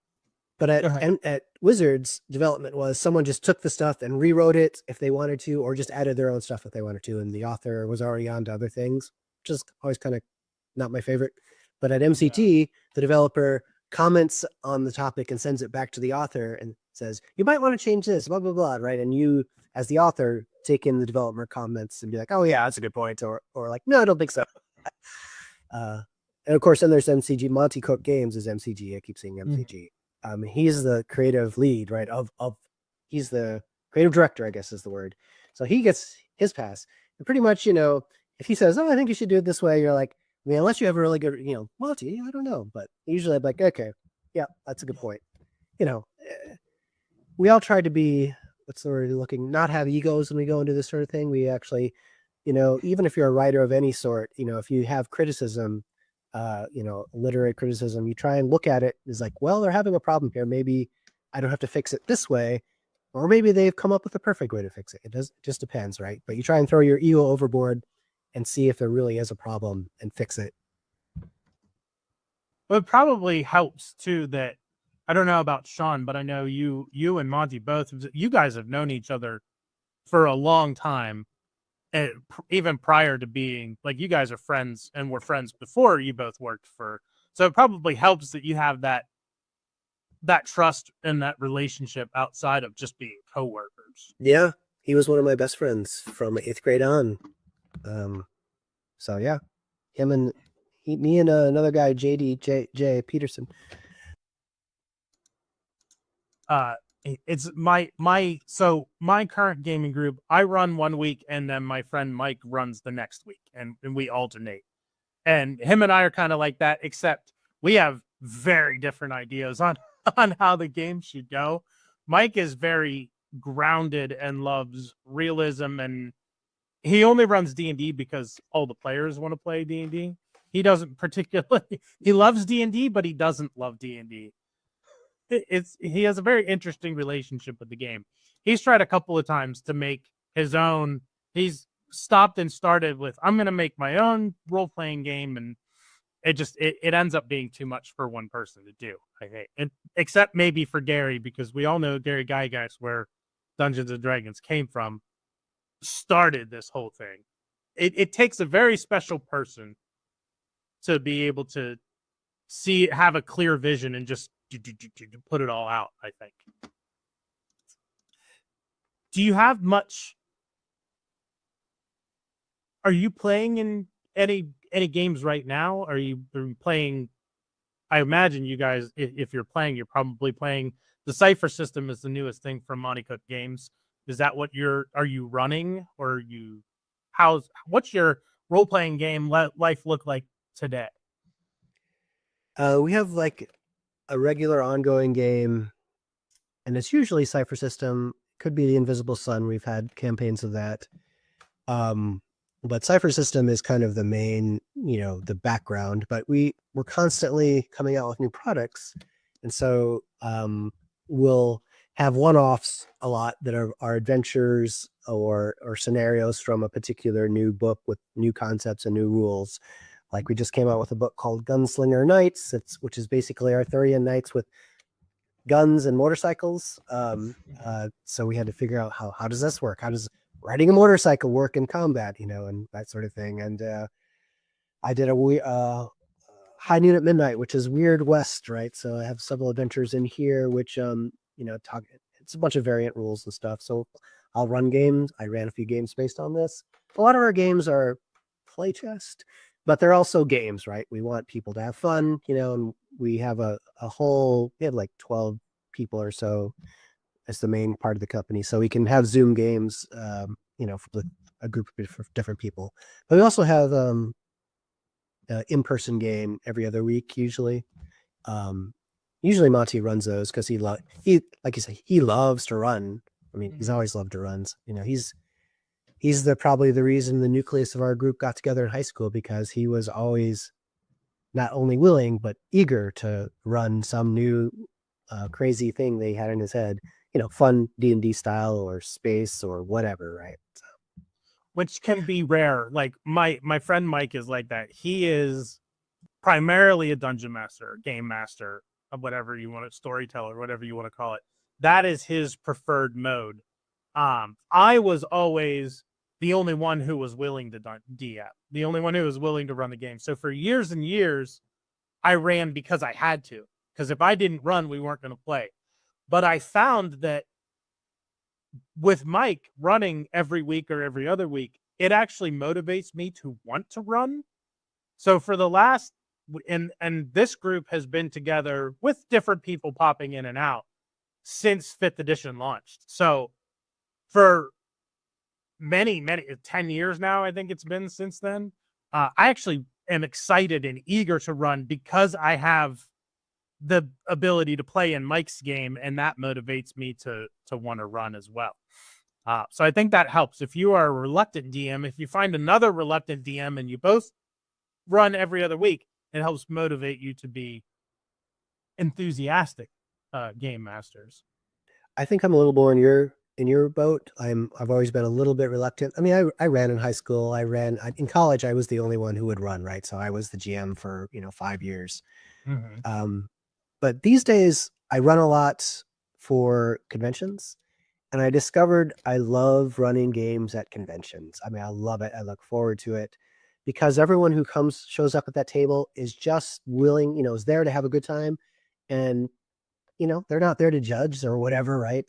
But at Wizards, development was someone just took the stuff and rewrote it if they wanted to, or just added their own stuff if they wanted to, and the author was already on to other things, which is always kind of not my favorite. But at MCT, the developer comments on the topic and sends it back to the author and says, you might want to change this, blah, blah, blah, right? And you, as the author, take in the developer comments and be like, oh yeah, that's a good point. Or like, no, I don't think so. And of course, then there's MCG. Monty Cook Games is MCG. I keep saying MCG. He's the creative lead, right? He's the creative director, I guess is the word. So he gets his pass. And pretty much, if he says, oh, I think you should do it this way, you're like, I mean, unless you have a really good, Monty, I don't know. But usually I'm like, okay, yeah, that's a good point. We all try to be, what's the word looking, not have egos when we go into this sort of thing. We actually, even if you're a writer of any sort, if you have criticism, literary criticism, you try and look at it as like, well, they're having a problem here. Maybe I don't have to fix it this way, or maybe they've come up with a perfect way to fix it. It just depends, right? But you try and throw your ego overboard and see if there really is a problem and fix it. Well, it probably helps too that, I don't know about Sean, but I know you and Monty both, you guys have known each other for a long time. And even prior to being, like, you guys are friends and were friends before you both worked for, so it probably helps that you have that trust and that relationship outside of just being coworkers. Yeah, he was one of my best friends from 8th grade on. So yeah, me and another guy, Jay Peterson. It's my current gaming group. I run one week, and then my friend Mike runs the next week, and we alternate. And him and I are kind of like that, except we have very different ideas on how the game should go. Mike is very grounded and loves realism, and he only runs D&D because all the players want to play D&D. He doesn't particularly, he loves D&D, but he doesn't love D&D. He has a very interesting relationship with the game. He's tried a couple of times to make his own. He's stopped and started with, I'm going to make my own role-playing game, and it ends up being too much for one person to do. Except maybe for Gary, because we all know Gary Gygax, where Dungeons and Dragons came from, started this whole thing. It takes a very special person to be able to have a clear vision and just put it all out, I think. Do you have much? Are you playing in any games right now? Are you playing? I imagine you guys, if you're playing, you're probably playing. The Cypher system is the newest thing from Monty Cook Games. Is that what are you running, or are you? What's your role playing game life look like today? We have like a regular ongoing game, and it's usually Cypher system. Could be the Invisible Sun. We've had campaigns of that. But Cypher system is kind of the main, the background, but we're constantly coming out with new products. And so we'll have one-offs a lot that are adventures or scenarios from a particular new book with new concepts and new rules. Like we just came out with a book called Gunslinger Knights, which is basically Arthurian knights with guns and motorcycles. So we had to figure out how does this work? How does riding a motorcycle work in combat, and that sort of thing. And I did a High Noon at Midnight, which is Weird West, right? So I have several adventures in here, which it's a bunch of variant rules and stuff. So I'll run games. I ran a few games based on this. A lot of our games are playtest, but they're also games, right? We want people to have fun, and we have we have like 12 people or so as the main part of the company. So we can have Zoom games, for the a group of different people. But we also have in-person game every other week usually. Usually Monty runs those because he like you said, he loves to run. I mean, he's always loved to run. You know, he's probably the reason the nucleus of our group got together in high school, because he was always not only willing but eager to run some new crazy thing they had in his head. You know, fun D&D style or space or whatever, right? So. Which can be rare. Like my friend Mike is like that. He is primarily a dungeon master, game master, whatever you want, storyteller, whatever you want to call it. That is his preferred mode. I was always the only one who was willing to DM, the only one who was willing to run the game. So for years and years, I ran because I had to. Because if I didn't run, we weren't going to play. But I found that with Mike running every week or every other week, it actually motivates me to want to run. So for the last, and this group has been together with different people popping in and out since 5th edition launched. So for many 10 years now, I think it's been since then, I actually am excited and eager to run because I have the ability to play in Mike's game, and that motivates me to want to run as well. So I think that helps. If you are a reluctant DM, if you find another reluctant DM and you both run every other week, it helps motivate you to be enthusiastic game masters. I think I'm a little more in your boat. I've always been a little bit reluctant. I mean, I ran in high school. In college. I was the only one who would run, right? So I was the GM for 5 years. Mm-hmm. But these days I run a lot for conventions, and I discovered I love running games at conventions. I mean, I love it. I look forward to it because everyone who shows up at that table is just willing, is there to have a good time. And, they're not there to judge or whatever, right?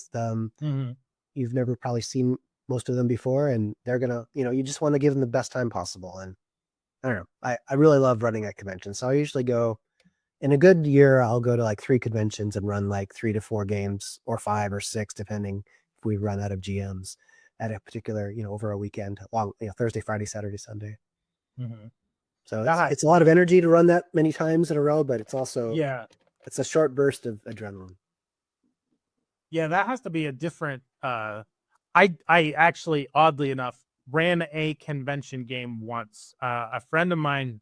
You've never probably seen most of them before, and they're going to, you just want to give them the best time possible. And I don't know, I really love running at conventions. So I usually go, in a good year, I'll go to like 3 conventions and run like 3 to 4 games, or 5 or 6, depending if we run out of GMs at a particular, over a weekend, long, Thursday, Friday, Saturday, Sunday. Mm-hmm. So it's a lot of energy to run that many times in a row, but it's also, it's a short burst of adrenaline. Yeah, that has to be a different, I actually, oddly enough, ran a convention game once. A friend of mine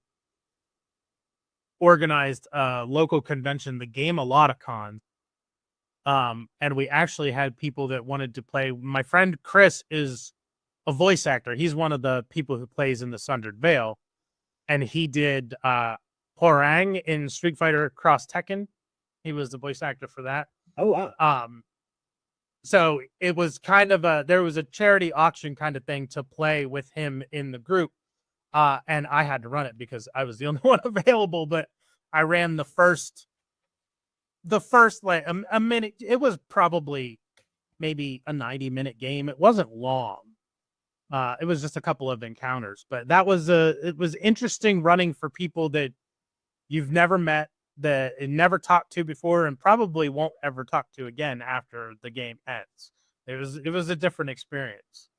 organized a local convention, the game a lot of cons. And we actually had people that wanted to play. My friend Chris is a voice actor. He's one of the people who plays in the Sundered Veil. And he did Horang in Street Fighter Cross Tekken. He was the voice actor for that. Oh, wow. So it was kind of there was a charity auction kind of thing to play with him in the group. And I had to run it because I was the only one available, but I ran the first like a minute. It was probably maybe a 90-minute game. It wasn't long. It was just a couple of encounters, but it was interesting running for people that you've never met, that you never talked to before, and probably won't ever talk to again after the game ends. It was a different experience.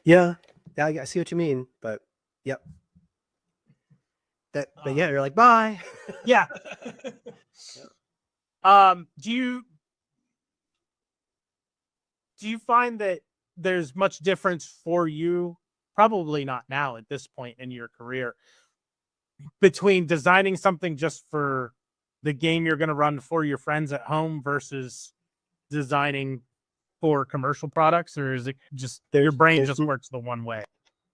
Yeah, I see what you mean, but yep. But yeah, you're like, bye. Yeah. Do you find that there's much difference for you, probably not now at this point in your career, between designing something just for the game you're going to run for your friends at home versus designing for commercial products? Or is it just your brain just works the one way?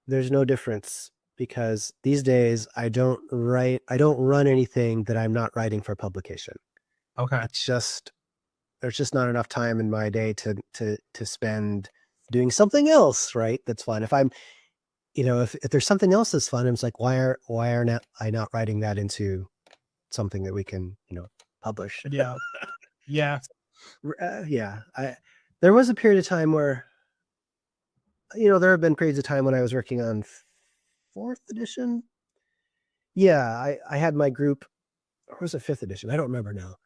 There's no difference, because these days I don't run anything that I'm not writing for publication. Okay. There's just not enough time in my day to spend doing something else, right? That's fun. If I'm, if there's something else that's fun, it's like, why aren't I not writing that into something that we can, publish? Yeah. Yeah. Yeah. There was a period of time where, there have been periods of time when I was working on 4th edition. Yeah. I had my group, or was it 5th edition? I don't remember now.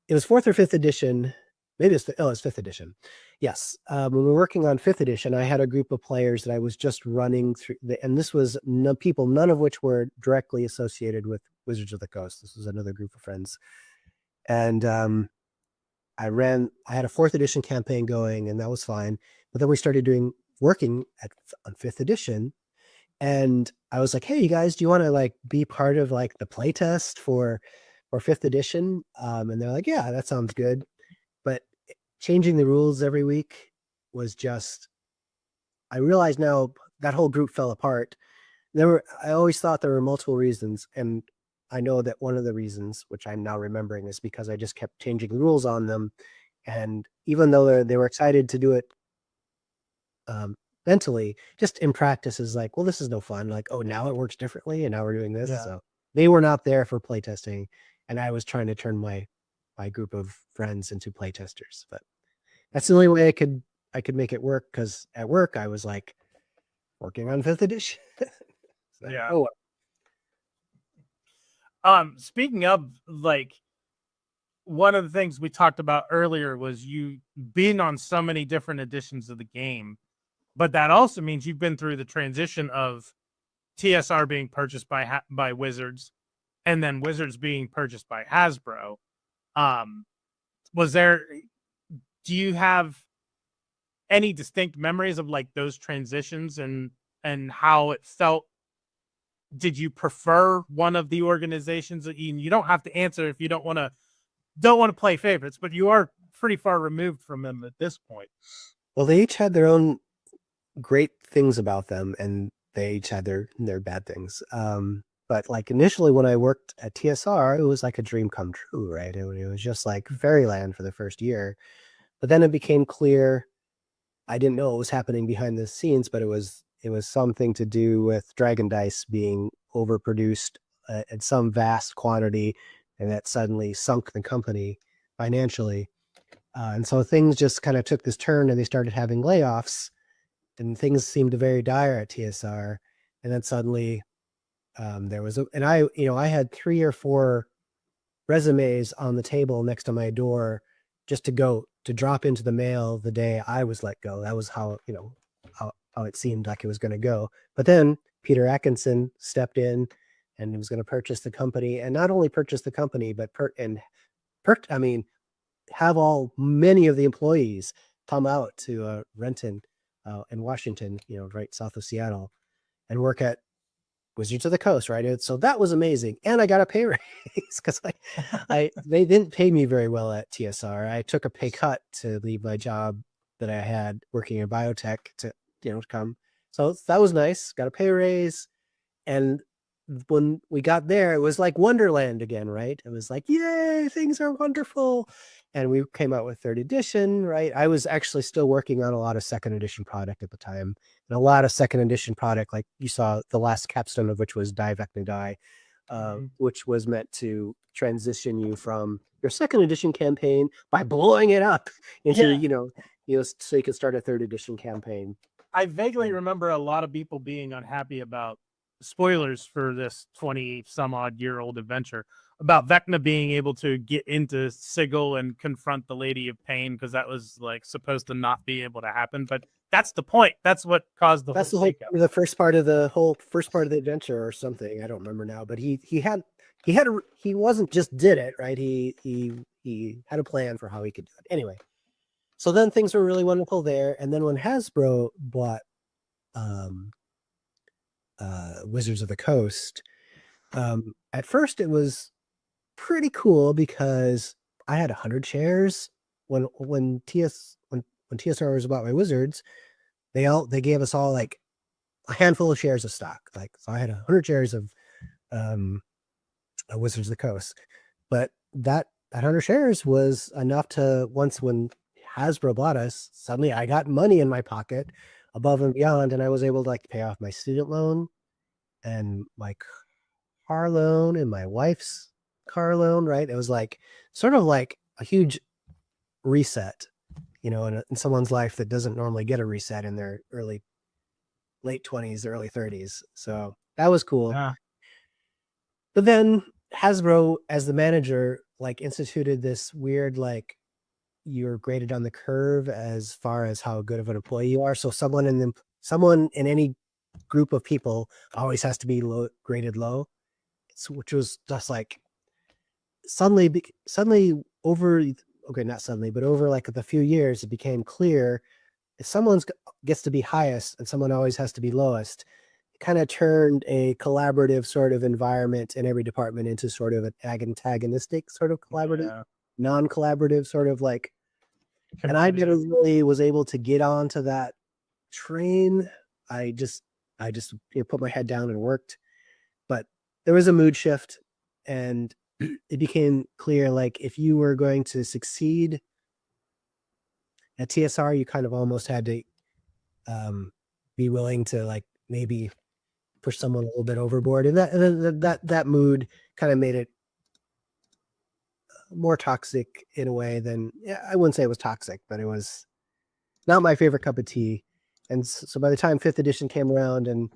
It was 4th or 5th edition. Maybe it's 5th edition. Yes. When we were working on 5th edition, I had a group of players that I was just running through, and this was people, none of which were directly associated with Wizards of the Coast. This was another group of friends. And I had a 4th edition campaign going, and that was fine. But then we started working on 5th edition. And I was like, hey, you guys, do you want to like be part of like the playtest for 5th edition? And they're like, yeah, that sounds good. But changing the rules every week was just, I realize now that whole group fell apart. I always thought there were multiple reasons. And I know that one of the reasons, which I'm now remembering, is because I just kept changing the rules on them. And even though they were excited to do it mentally, just in practice is like, well, this is no fun. Like, oh, now it works differently, and now we're doing this. Yeah. So they were not there for playtesting, and I was trying to turn my group of friends into playtesters. But that's the only way I could make it work, because at work I was like working on 5th edition. So, Yeah. oh, Speaking of, like, one of the things we talked about earlier was you being on so many different editions of the game, but that also means you've been through the transition of TSR being purchased by Wizards, and then Wizards being purchased by Hasbro. Do you have any distinct memories of like those transitions and how it felt? Did you prefer one of the organizations? You don't have to answer if you don't want to play favorites, but you are pretty far removed from them at this point. well, they each had their own great things about them, and they each had their bad things. But like initially when I worked at TSR, it was like a dream come true, right? It was just like fairyland for the first year. But then it became clear, I didn't know what was happening behind the scenes, but it was something to do with Dragon Dice being overproduced at some vast quantity, and that suddenly sunk the company financially. And so things just kind of took this turn, and they started having layoffs, and things seemed very dire at TSR. And then suddenly there was I had 3 or 4 resumes on the table next to my door just to drop into the mail the day I was let go. That was how it seemed like it was going to go. But then Peter Atkinson stepped in, and he was going to purchase the company, and not only purchase the company, but have many of the employees come out to Renton in Washington, right south of Seattle, and work at Wizards of the Coast, right? So that was amazing. And I got a pay raise because they didn't pay me very well at TSR. I took a pay cut to leave my job that I had working in biotech to come. So that was nice. Got a pay raise. And when we got there, it was like Wonderland again, right? It was like, yay, things are wonderful. And we came out with 3rd edition, right? I was actually still working on a lot of 2nd edition product at the time. And a lot of 2nd edition product, like you saw the last capstone of which was Die Vecna Die, which was meant to transition you from your 2nd edition campaign by blowing it up into, so you could start a 3rd edition campaign. I vaguely remember a lot of people being unhappy about spoilers for this 20 some odd year old adventure about Vecna being able to get into Sigil and confront the Lady of Pain, because that was like supposed to not be able to happen. But that's the point. That's what caused the whole the first part of the adventure or something. I don't remember now, but he wasn't just did it, right? He had a plan for how he could do it. Anyway, so then things were really wonderful there. And then when Hasbro bought Wizards of the Coast, at first it was pretty cool because I had 100 shares when TSR was bought by Wizards. They gave us all like a handful of shares of stock. Like, so I had 100 shares of Wizards of the Coast, but that 100 shares was enough to, when Hasbro bought us, suddenly I got money in my pocket above and beyond, and I was able to like pay off my student loan and my car loan and my wife's car loan, right? It was like sort of like a huge reset, in someone's life that doesn't normally get a reset in their late 20s, early 30s. So that was cool. Yeah. But then Hasbro, as the manager, like instituted this weird, like, you're graded on the curve as far as how good of an employee you are. So someone in any group of people always has to be graded low. Which was just like suddenly over, okay, not suddenly, but over like the few years, it became clear if someone gets to be highest and someone always has to be lowest, it kind of turned a collaborative sort of environment in every department into sort of an antagonistic sort of collaborative, non-collaborative sort of like, and I never really was able to get onto that train. I just put my head down and worked, but there was a mood shift, and it became clear, like, if you were going to succeed at TSR, you kind of almost had to be willing to like maybe push someone a little bit overboard, and that mood kind of made it more toxic in a way than, I wouldn't say it was toxic, but it was not my favorite cup of tea. And so by the time 5th edition came around, and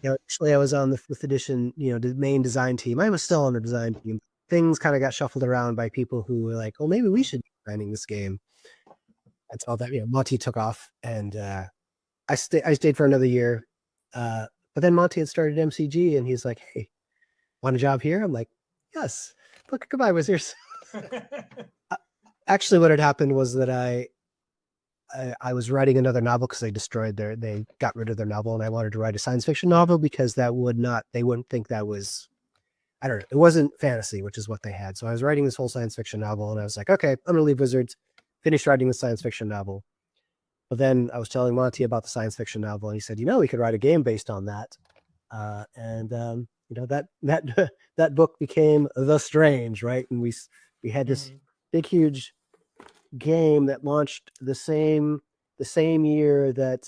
actually I was on the 5th edition, the main design team. I was still on the design team. Things kind of got shuffled around by people who were like, "Oh, maybe we should be designing this game." That's all that. Monty took off, and I stayed for another year. But then Monty had started MCG, and he's like, "Hey, want a job here?" I'm like, "Yes." Look, goodbye, Wizards. Actually, what had happened was that I was writing another novel because they got rid of their novel, and I wanted to write a science fiction novel because they wouldn't think that was, I don't know, it wasn't fantasy, which is what they had. So I was writing this whole science fiction novel, and I was like, okay, I'm going to leave Wizards, finish writing the science fiction novel. But then I was telling Monty about the science fiction novel, and he said, we could write a game based on that. That book became The Strange, right? And we had this big, huge game that launched the same year that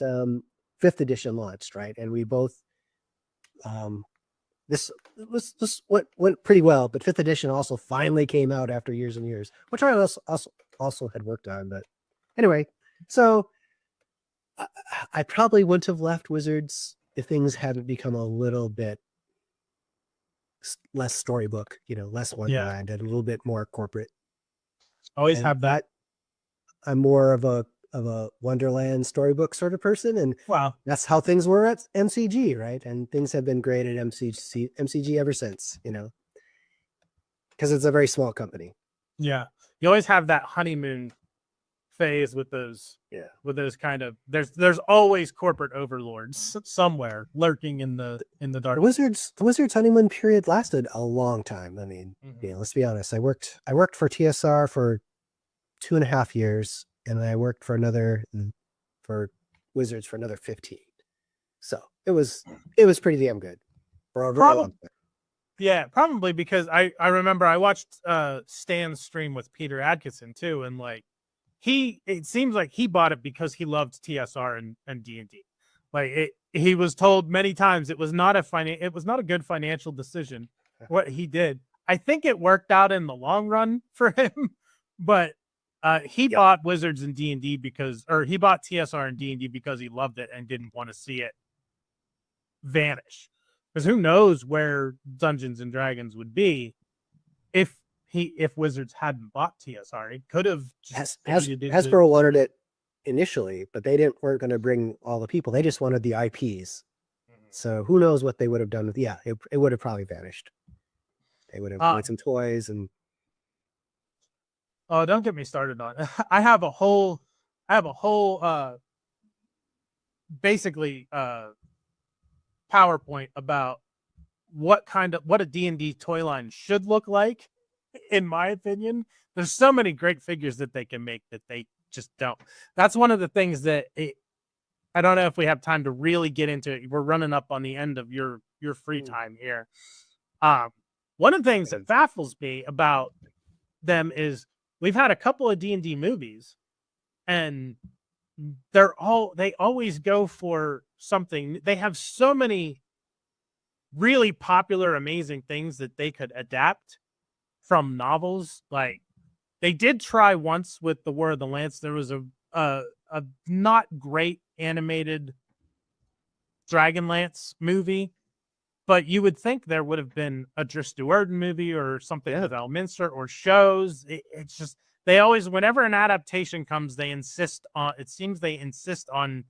5th edition launched, right? And we both this went pretty well, but 5th edition also finally came out after years and years, which I also had worked on. But anyway, so I probably wouldn't have left Wizards if things hadn't become a little bit less storybook, less one-mind, and a little bit more corporate. Always have that. I'm more of a Wonderland storybook sort of person, and that's how things were at MCG, right? And things have been great at MCG ever since, because it's a very small company. Yeah, you always have that honeymoon phase with those. Yeah, with those kind of there's always corporate overlords somewhere lurking in the dark. The Wizards honeymoon period lasted a long time. I mean, let's be honest. I worked for TSR for 2.5 years, and I worked for Wizards for another 15. So it was pretty damn good for a very long time. Yeah, probably because I remember I watched Stan's stream with Peter Adkison too, and like it seems like he bought it because he loved TSR and D&D. Like he was told many times it was not a good financial decision what he did. I think it worked out in the long run for him, but he bought Wizards and D&D he bought TSR and D&D because he loved it and didn't want to see it vanish. Because who knows where Dungeons and Dragons would be if Wizards hadn't bought TSR. It could have. Hasbro wanted it initially, but they weren't going to bring all the people. They just wanted the IPs. So who knows what they would have done with? Yeah, it would have probably vanished. They would have made some toys and. Oh, don't get me started on it. I have a whole basically PowerPoint about what a D&D toy line should look like, in my opinion. There's so many great figures that they can make that they just don't. That's one of the things that I don't know if we have time to really get into it. We're running up on the end of your free time here. One of the things that baffles me about them is we've had a couple of D&D movies, and they always go for something. They have so many really popular, amazing things that they could adapt from novels. Like they did try once with the War of the Lance. There was a not great animated Dragonlance movie, but you would think there would have been a Drisduerden movie or something with Elminster or shows. It's just they always, whenever an adaptation comes, they insist on, it seems they insist on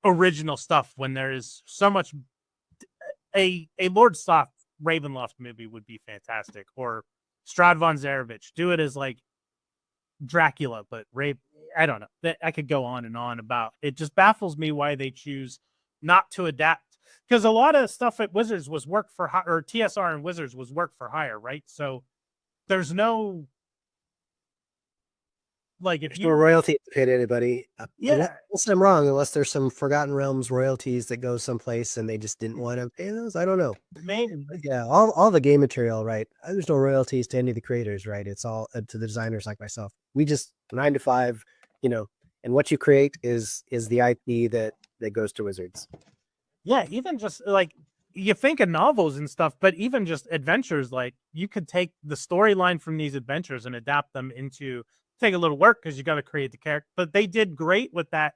original stuff when there is so much. A Lord Soft Ravenloft movie would be fantastic, or Strad von Zarevich. Do it as like Dracula, but I don't know. That I could go on and on about. It just baffles me why they choose not to adapt, because a lot of stuff at Wizards was work for hire, or TSR and Wizards was work for hire, right? So there's no, like, if There's you no royalty to pay to anybody. Yeah. Unless I'm wrong, unless there's some Forgotten Realms royalties that go someplace and they just didn't want to pay those. I don't know. maybe Yeah, all the game material, right? There's no royalties to any of the creators, right? It's all to the designers like myself. We just 9 to 5, and what you create is the IP that goes to Wizards. Yeah, even just like, you think of novels and stuff, but even just adventures, like you could take the storyline from these adventures and adapt them into, take a little work because you got to create the character. But they did great with that.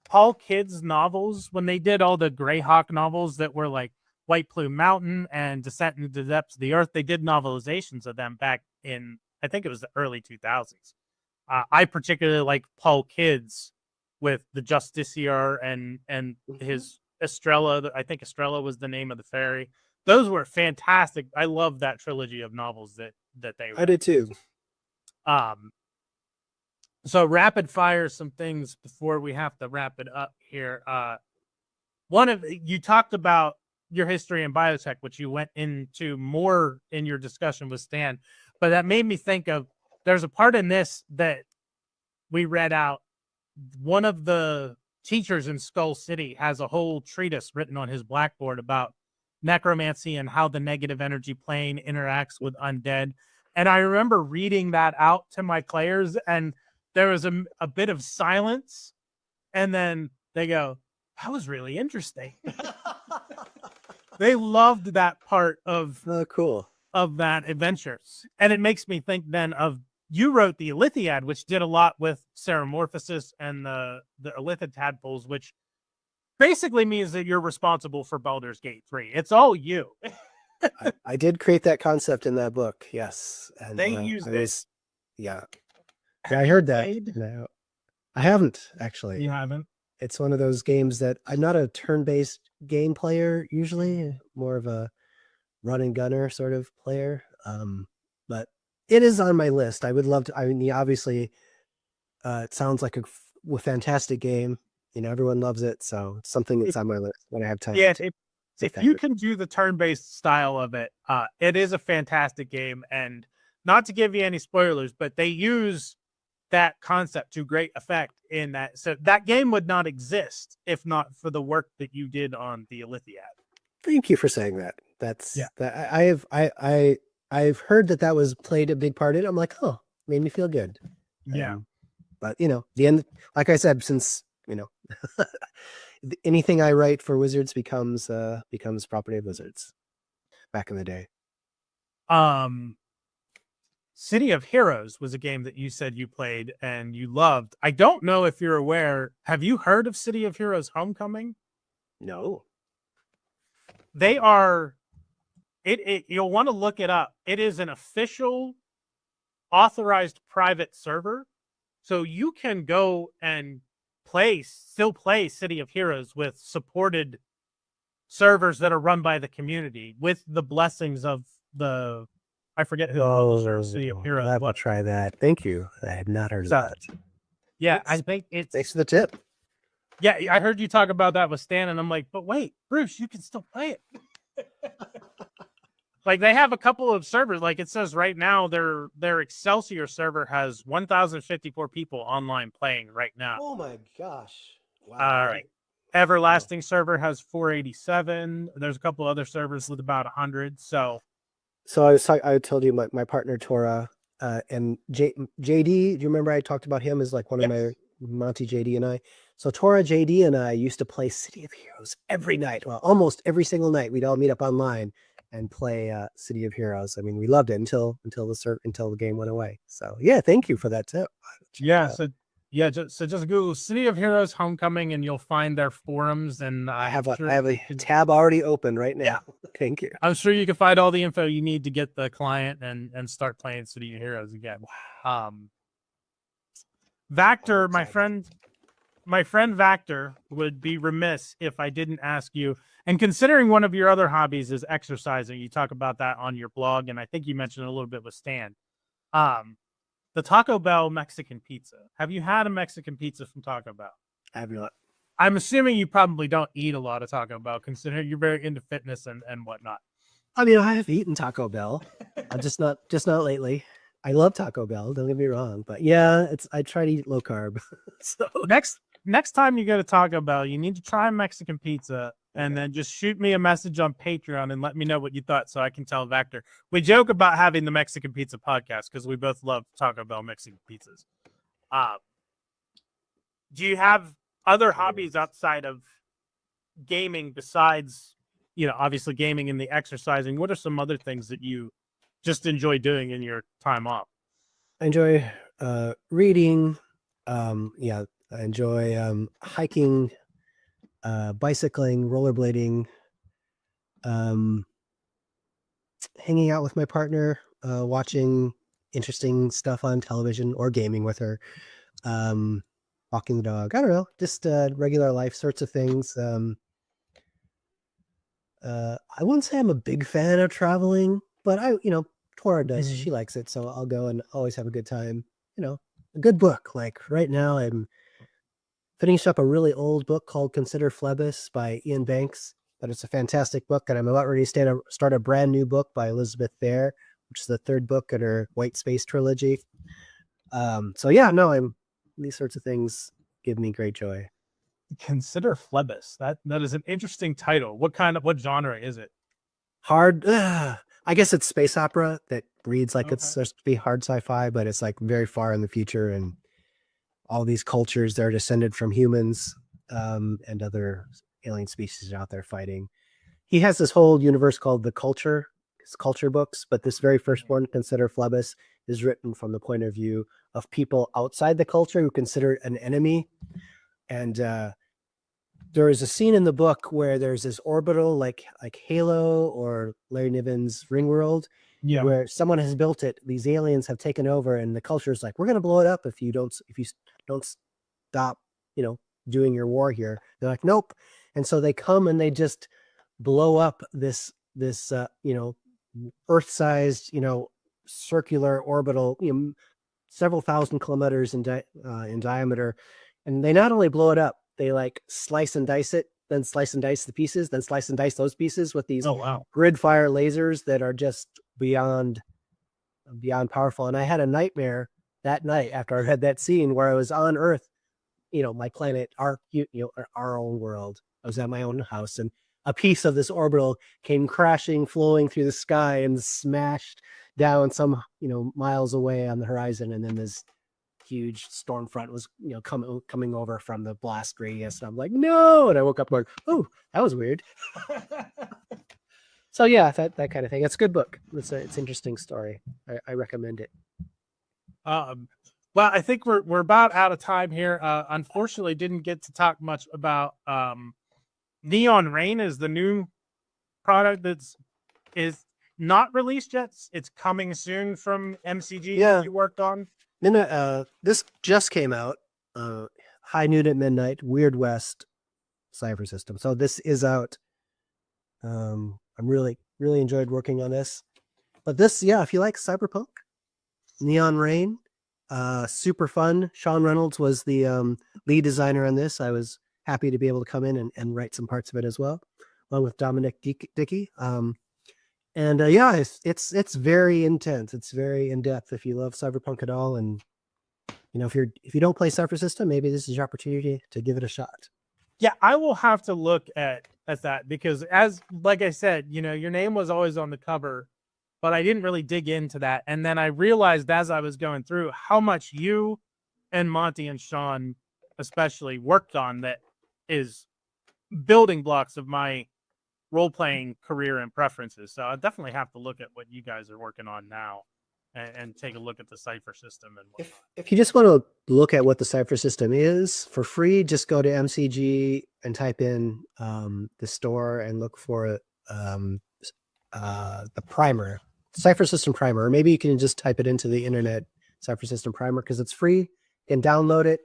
Paul Kidd's novels, when they did all the Greyhawk novels that were like White Plume Mountain and Descent into the Depths of the Earth, they did novelizations of them back in, I think it was the early 2000s. I particularly like Paul Kidd's with the Justiciar and his Estrella. I think Estrella was the name of the fairy. Those were fantastic. I love that trilogy of novels that they wrote. I did too. So rapid fire some things before we have to wrap it up here. You talked about your history in biotech, which you went into more in your discussion with Stan, but that made me think of, there's a part in this that we read out. One of the teachers in Skull City has a whole treatise written on his blackboard about necromancy and how the negative energy plane interacts with undead. And I remember reading that out to my players, and there was a bit of silence, and then they go, that was really interesting. They loved that part of cool of that adventures. And it makes me think then of, you wrote the Ilithiad, which did a lot with Ceramorphosis and the Illithid tadpoles, which basically means that you're responsible for Baldur's Gate 3. It's all you. I did create that concept in that book, yes. And They used it. Yeah, I heard that. No, I haven't, actually. You haven't? It's one of those games that I'm not a turn-based game player usually, more of a run and gunner sort of player. But it is on my list. I would love to. I mean, obviously, it sounds like a fantastic game. Everyone loves it, so it's something that's on my list when I have time. Yeah, if you can do the turn-based style of it, it is a fantastic game. And not to give you any spoilers, but they use that concept to great effect in that. So that game would not exist if not for the work that you did on the Ilithiad. Thank you for saying that. That's Yeah. that I've heard that was played a big part in it. I'm like, oh, made me feel good. Yeah. But the end, like I said, since anything I write for Wizards becomes property of Wizards. Back in the day. City of Heroes was a game that you said you played and you loved. I don't know if you're aware. Have you heard of City of Heroes Homecoming? No. They are, you'll want to look it up. It is an official authorized private server. So you can go and still play City of Heroes with supported servers that are run by the community with the blessings of I forget who owns City of Heroes. I'll try that. Thank you. I had not heard of that. Yeah, I think it's... Thanks for the tip. Yeah, I heard you talk about that with Stan, and I'm like, but wait, Bruce, you can still play it. Like, they have a couple of servers. Like, it says right now, their Excelsior server has 1,054 people online playing right now. Oh my gosh. Wow. All right. Everlasting server has 487. There's a couple other servers with about 100. So I told you my partner Tora and JD. Do you remember I talked about him as like one of my Monty, JD, and I? So Tora, JD, and I used to play City of Heroes every night. Well, almost every single night. We'd all meet up online and play City of Heroes. I mean, we loved it until the game went away. So yeah, thank you for that tip. So just Google City of Heroes Homecoming and you'll find their forums. And I have a tab already open right now. Thank you. I'm sure you can find all the info you need to get the client and start playing City of Heroes again. Vactor, my friend Vactor would be remiss if I didn't ask you. And considering one of your other hobbies is exercising, you talk about that on your blog, and I think you mentioned a little bit with Stan. The Taco Bell Mexican pizza. Have you had a Mexican pizza from Taco Bell? I have not. I'm assuming you probably don't eat a lot of Taco Bell, considering you're very into fitness and whatnot. I mean, I have eaten Taco Bell. I'm just not lately. I love Taco Bell. Don't get me wrong, but yeah, I try to eat low carb. So Next time you go to Taco Bell, you need to try Mexican pizza, and then just shoot me a message on Patreon and let me know what you thought, so I can tell Vector. We joke about having the Mexican Pizza podcast because we both love Taco Bell Mexican pizzas. Do you have other hobbies outside of gaming besides, obviously gaming and the exercising? What are some other things that you just enjoy doing in your time off? I enjoy reading. I enjoy hiking, bicycling, rollerblading, hanging out with my partner, watching interesting stuff on television or gaming with her, walking the dog. I don't know, just regular life sorts of things. I wouldn't say I'm a big fan of traveling, but Tora does. She likes it, so I'll go and always have a good time. A good book. Like right now, I'm finishing up a really old book called Consider Phlebas by Ian Banks, but it's a fantastic book, and I'm about ready to start a brand new book by Elizabeth Thayer, which is the third book in her White Space trilogy. These sorts of things give me great joy. Consider Phlebas. That is an interesting title. What genre is it? Hard. I guess it's space opera that reads like it's supposed to be hard sci-fi, but it's like very far in the future, and all these cultures that are descended from humans and other alien species out there fighting. He has this whole universe called the Culture. It's culture books, but this very first one, Consider Phlebas, is written from the point of view of people outside the culture who consider it an enemy. And there is a scene in the book where there's this orbital like Halo or Larry Niven's Ringworld, where someone has built it. These aliens have taken over, and the culture is like, we're going to blow it up if you don't stop, doing your war here. They're like, nope. And so they come and they just blow up this Earth-sized, circular orbital, several thousand kilometers in diameter. And they not only blow it up, they like slice and dice it, then slice and dice the pieces, then slice and dice those pieces with these grid fire lasers that are just beyond powerful. And I had a nightmare that night after I read that scene where I was on Earth, my planet, our own world. I was at my own house, and a piece of this orbital came crashing, flowing through the sky, and smashed down some, miles away on the horizon. And then this huge storm front was, coming over from the blast radius. And I'm like, no. And I woke up going, oh, that was weird. So yeah, that kind of thing. It's a good book. It's an interesting story. I recommend it. Well, I think we're about out of time here. Unfortunately, didn't get to talk much about Neon Rain is the new product is not released yet. It's coming soon from MCG that you worked on. This just came out. High Noon at Midnight, Weird West Cypher System. So this is out. I'm really enjoyed working on this. But this, if you like cyberpunk, Neon Rain, super fun. Sean Reynolds was the lead designer on this. I was happy to be able to come in and write some parts of it as well, along with Dominic Dickey. It's very intense. It's very in depth. If you love cyberpunk at all, and if you don't play Cypher System, maybe this is your opportunity to give it a shot. Yeah, I will have to look at that because like I said, your name was always on the cover, but I didn't really dig into that. And then I realized as I was going through how much you and Monty and Sean especially worked on that is building blocks of my role-playing career and preferences. So I definitely have to look at what you guys are working on now and take a look at the Cypher System. And if you just want to look at what the Cypher System is for free, just go to MCG and type in the store and look for the primer, Cipher System Primer, or maybe you can just type it into the internet, Cipher System Primer, because it's free. You can download it.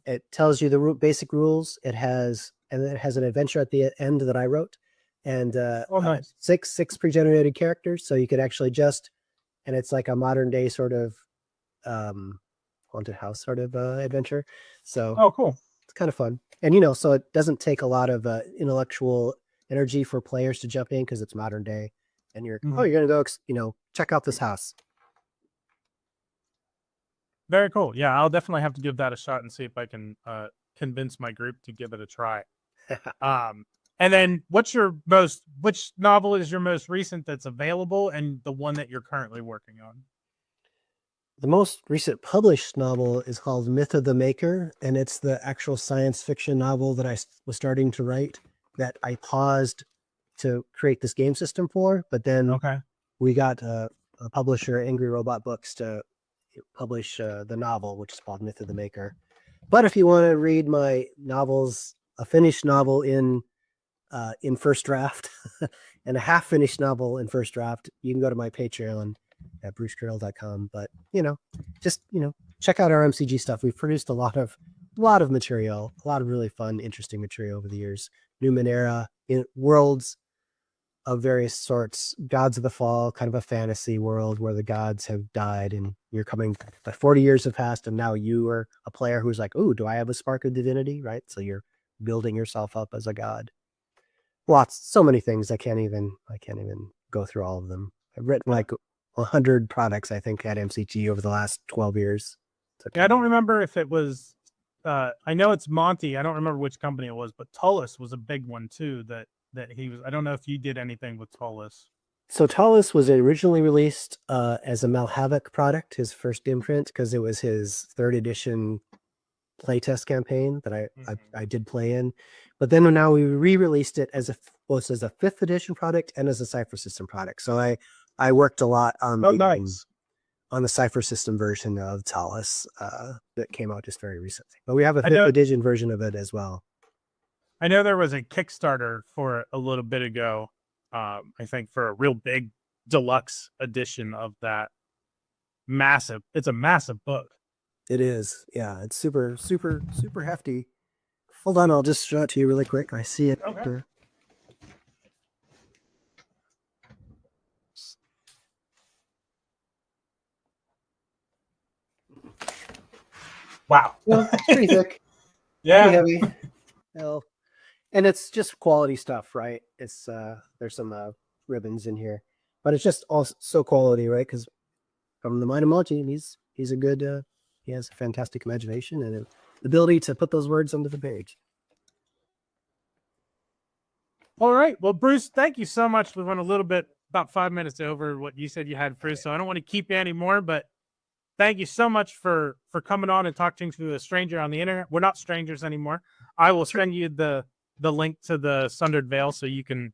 It tells you the basic rules. It has an adventure at the end that I wrote, and nice. six pre-generated characters, so you could actually and it's like a modern day sort of haunted house sort of adventure. So Cool. it's kind of fun, and so it doesn't take a lot of intellectual energy for players to jump in because it's modern day, and you're gonna go check out this house. Very cool. Yeah, I'll definitely have to give that a shot and see if I can convince my group to give it a try. And then which novel is your most recent that's available, and the one that you're currently working on? The most recent published novel is called Myth of the Maker, and it's the actual science fiction novel that I was starting to write that I paused to create this game system for, but then we got a publisher, Angry Robot Books, to publish the novel, which is called Myth of the Maker. But if you want to read my novels, a finished novel in first draft and a half finished novel in first draft, you can go to my Patreon at brucecordell.com. But just check out our MCG stuff. We've produced a lot of material, a lot of really fun, interesting material over the years. Numenera, in worlds of various sorts, Gods of the Fall, kind of a fantasy world where the gods have died and you're coming, but 40 years have passed and now you are a player who's like, oh, do I have a spark of divinity? Right? So you're building yourself up as a god. So many things. I can't even go through all of them. I've written like 100 products, I think, at MCG over the last 12 years. Yeah, I don't remember if it was, I know it's Monty. I don't remember which company it was, but Tullus was a big one too, that he was. I don't know if you did anything with Tullus. So Tullus was originally released as a Malhavoc product, his first imprint, because it was his 3rd edition playtest campaign that I did play in. But then now we re-released it as both as a 5th edition product and as a Cipher System product. So I worked a lot on the Cipher System version of Tullus that came out just very recently. But we have a 5th edition version of it as well. I know there was a Kickstarter for a little bit ago, I think, for a real big deluxe edition of that. Massive. It's a massive book. It is. Yeah, it's super, super, super hefty. Hold on, I'll just show it to you really quick. I see it. Okay. Wow. Well, it's pretty thick. Yeah. Pretty heavy. Well, and it's just quality stuff, right? It's there's some ribbons in here, but it's just all so quality, right? Because from the mind of Monty, he's a good he has a fantastic imagination and an ability to put those words onto the page. All right. Well, Bruce, thank you so much. We went a little bit, about 5 minutes over what you said you had for us, so I don't want to keep you anymore, but thank you so much for coming on and talking to a stranger on the internet. We're not strangers anymore. I will send you the link to the Sundered Veil so you can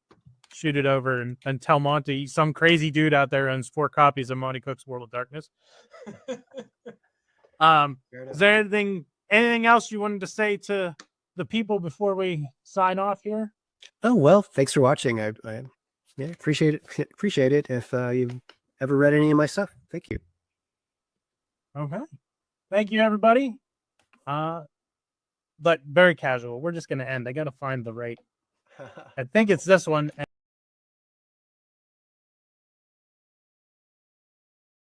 shoot it over and tell Monty, some crazy dude out there owns 4 copies of Monty Cook's World of Darkness. Is there anything else you wanted to say to the people before we sign off here? Oh, well, thanks for watching. I appreciate it. Appreciate it. If you've ever read any of my stuff, thank you. Okay. Thank you, everybody. But very casual. We're just going to end. I got to find the right. I think it's this one.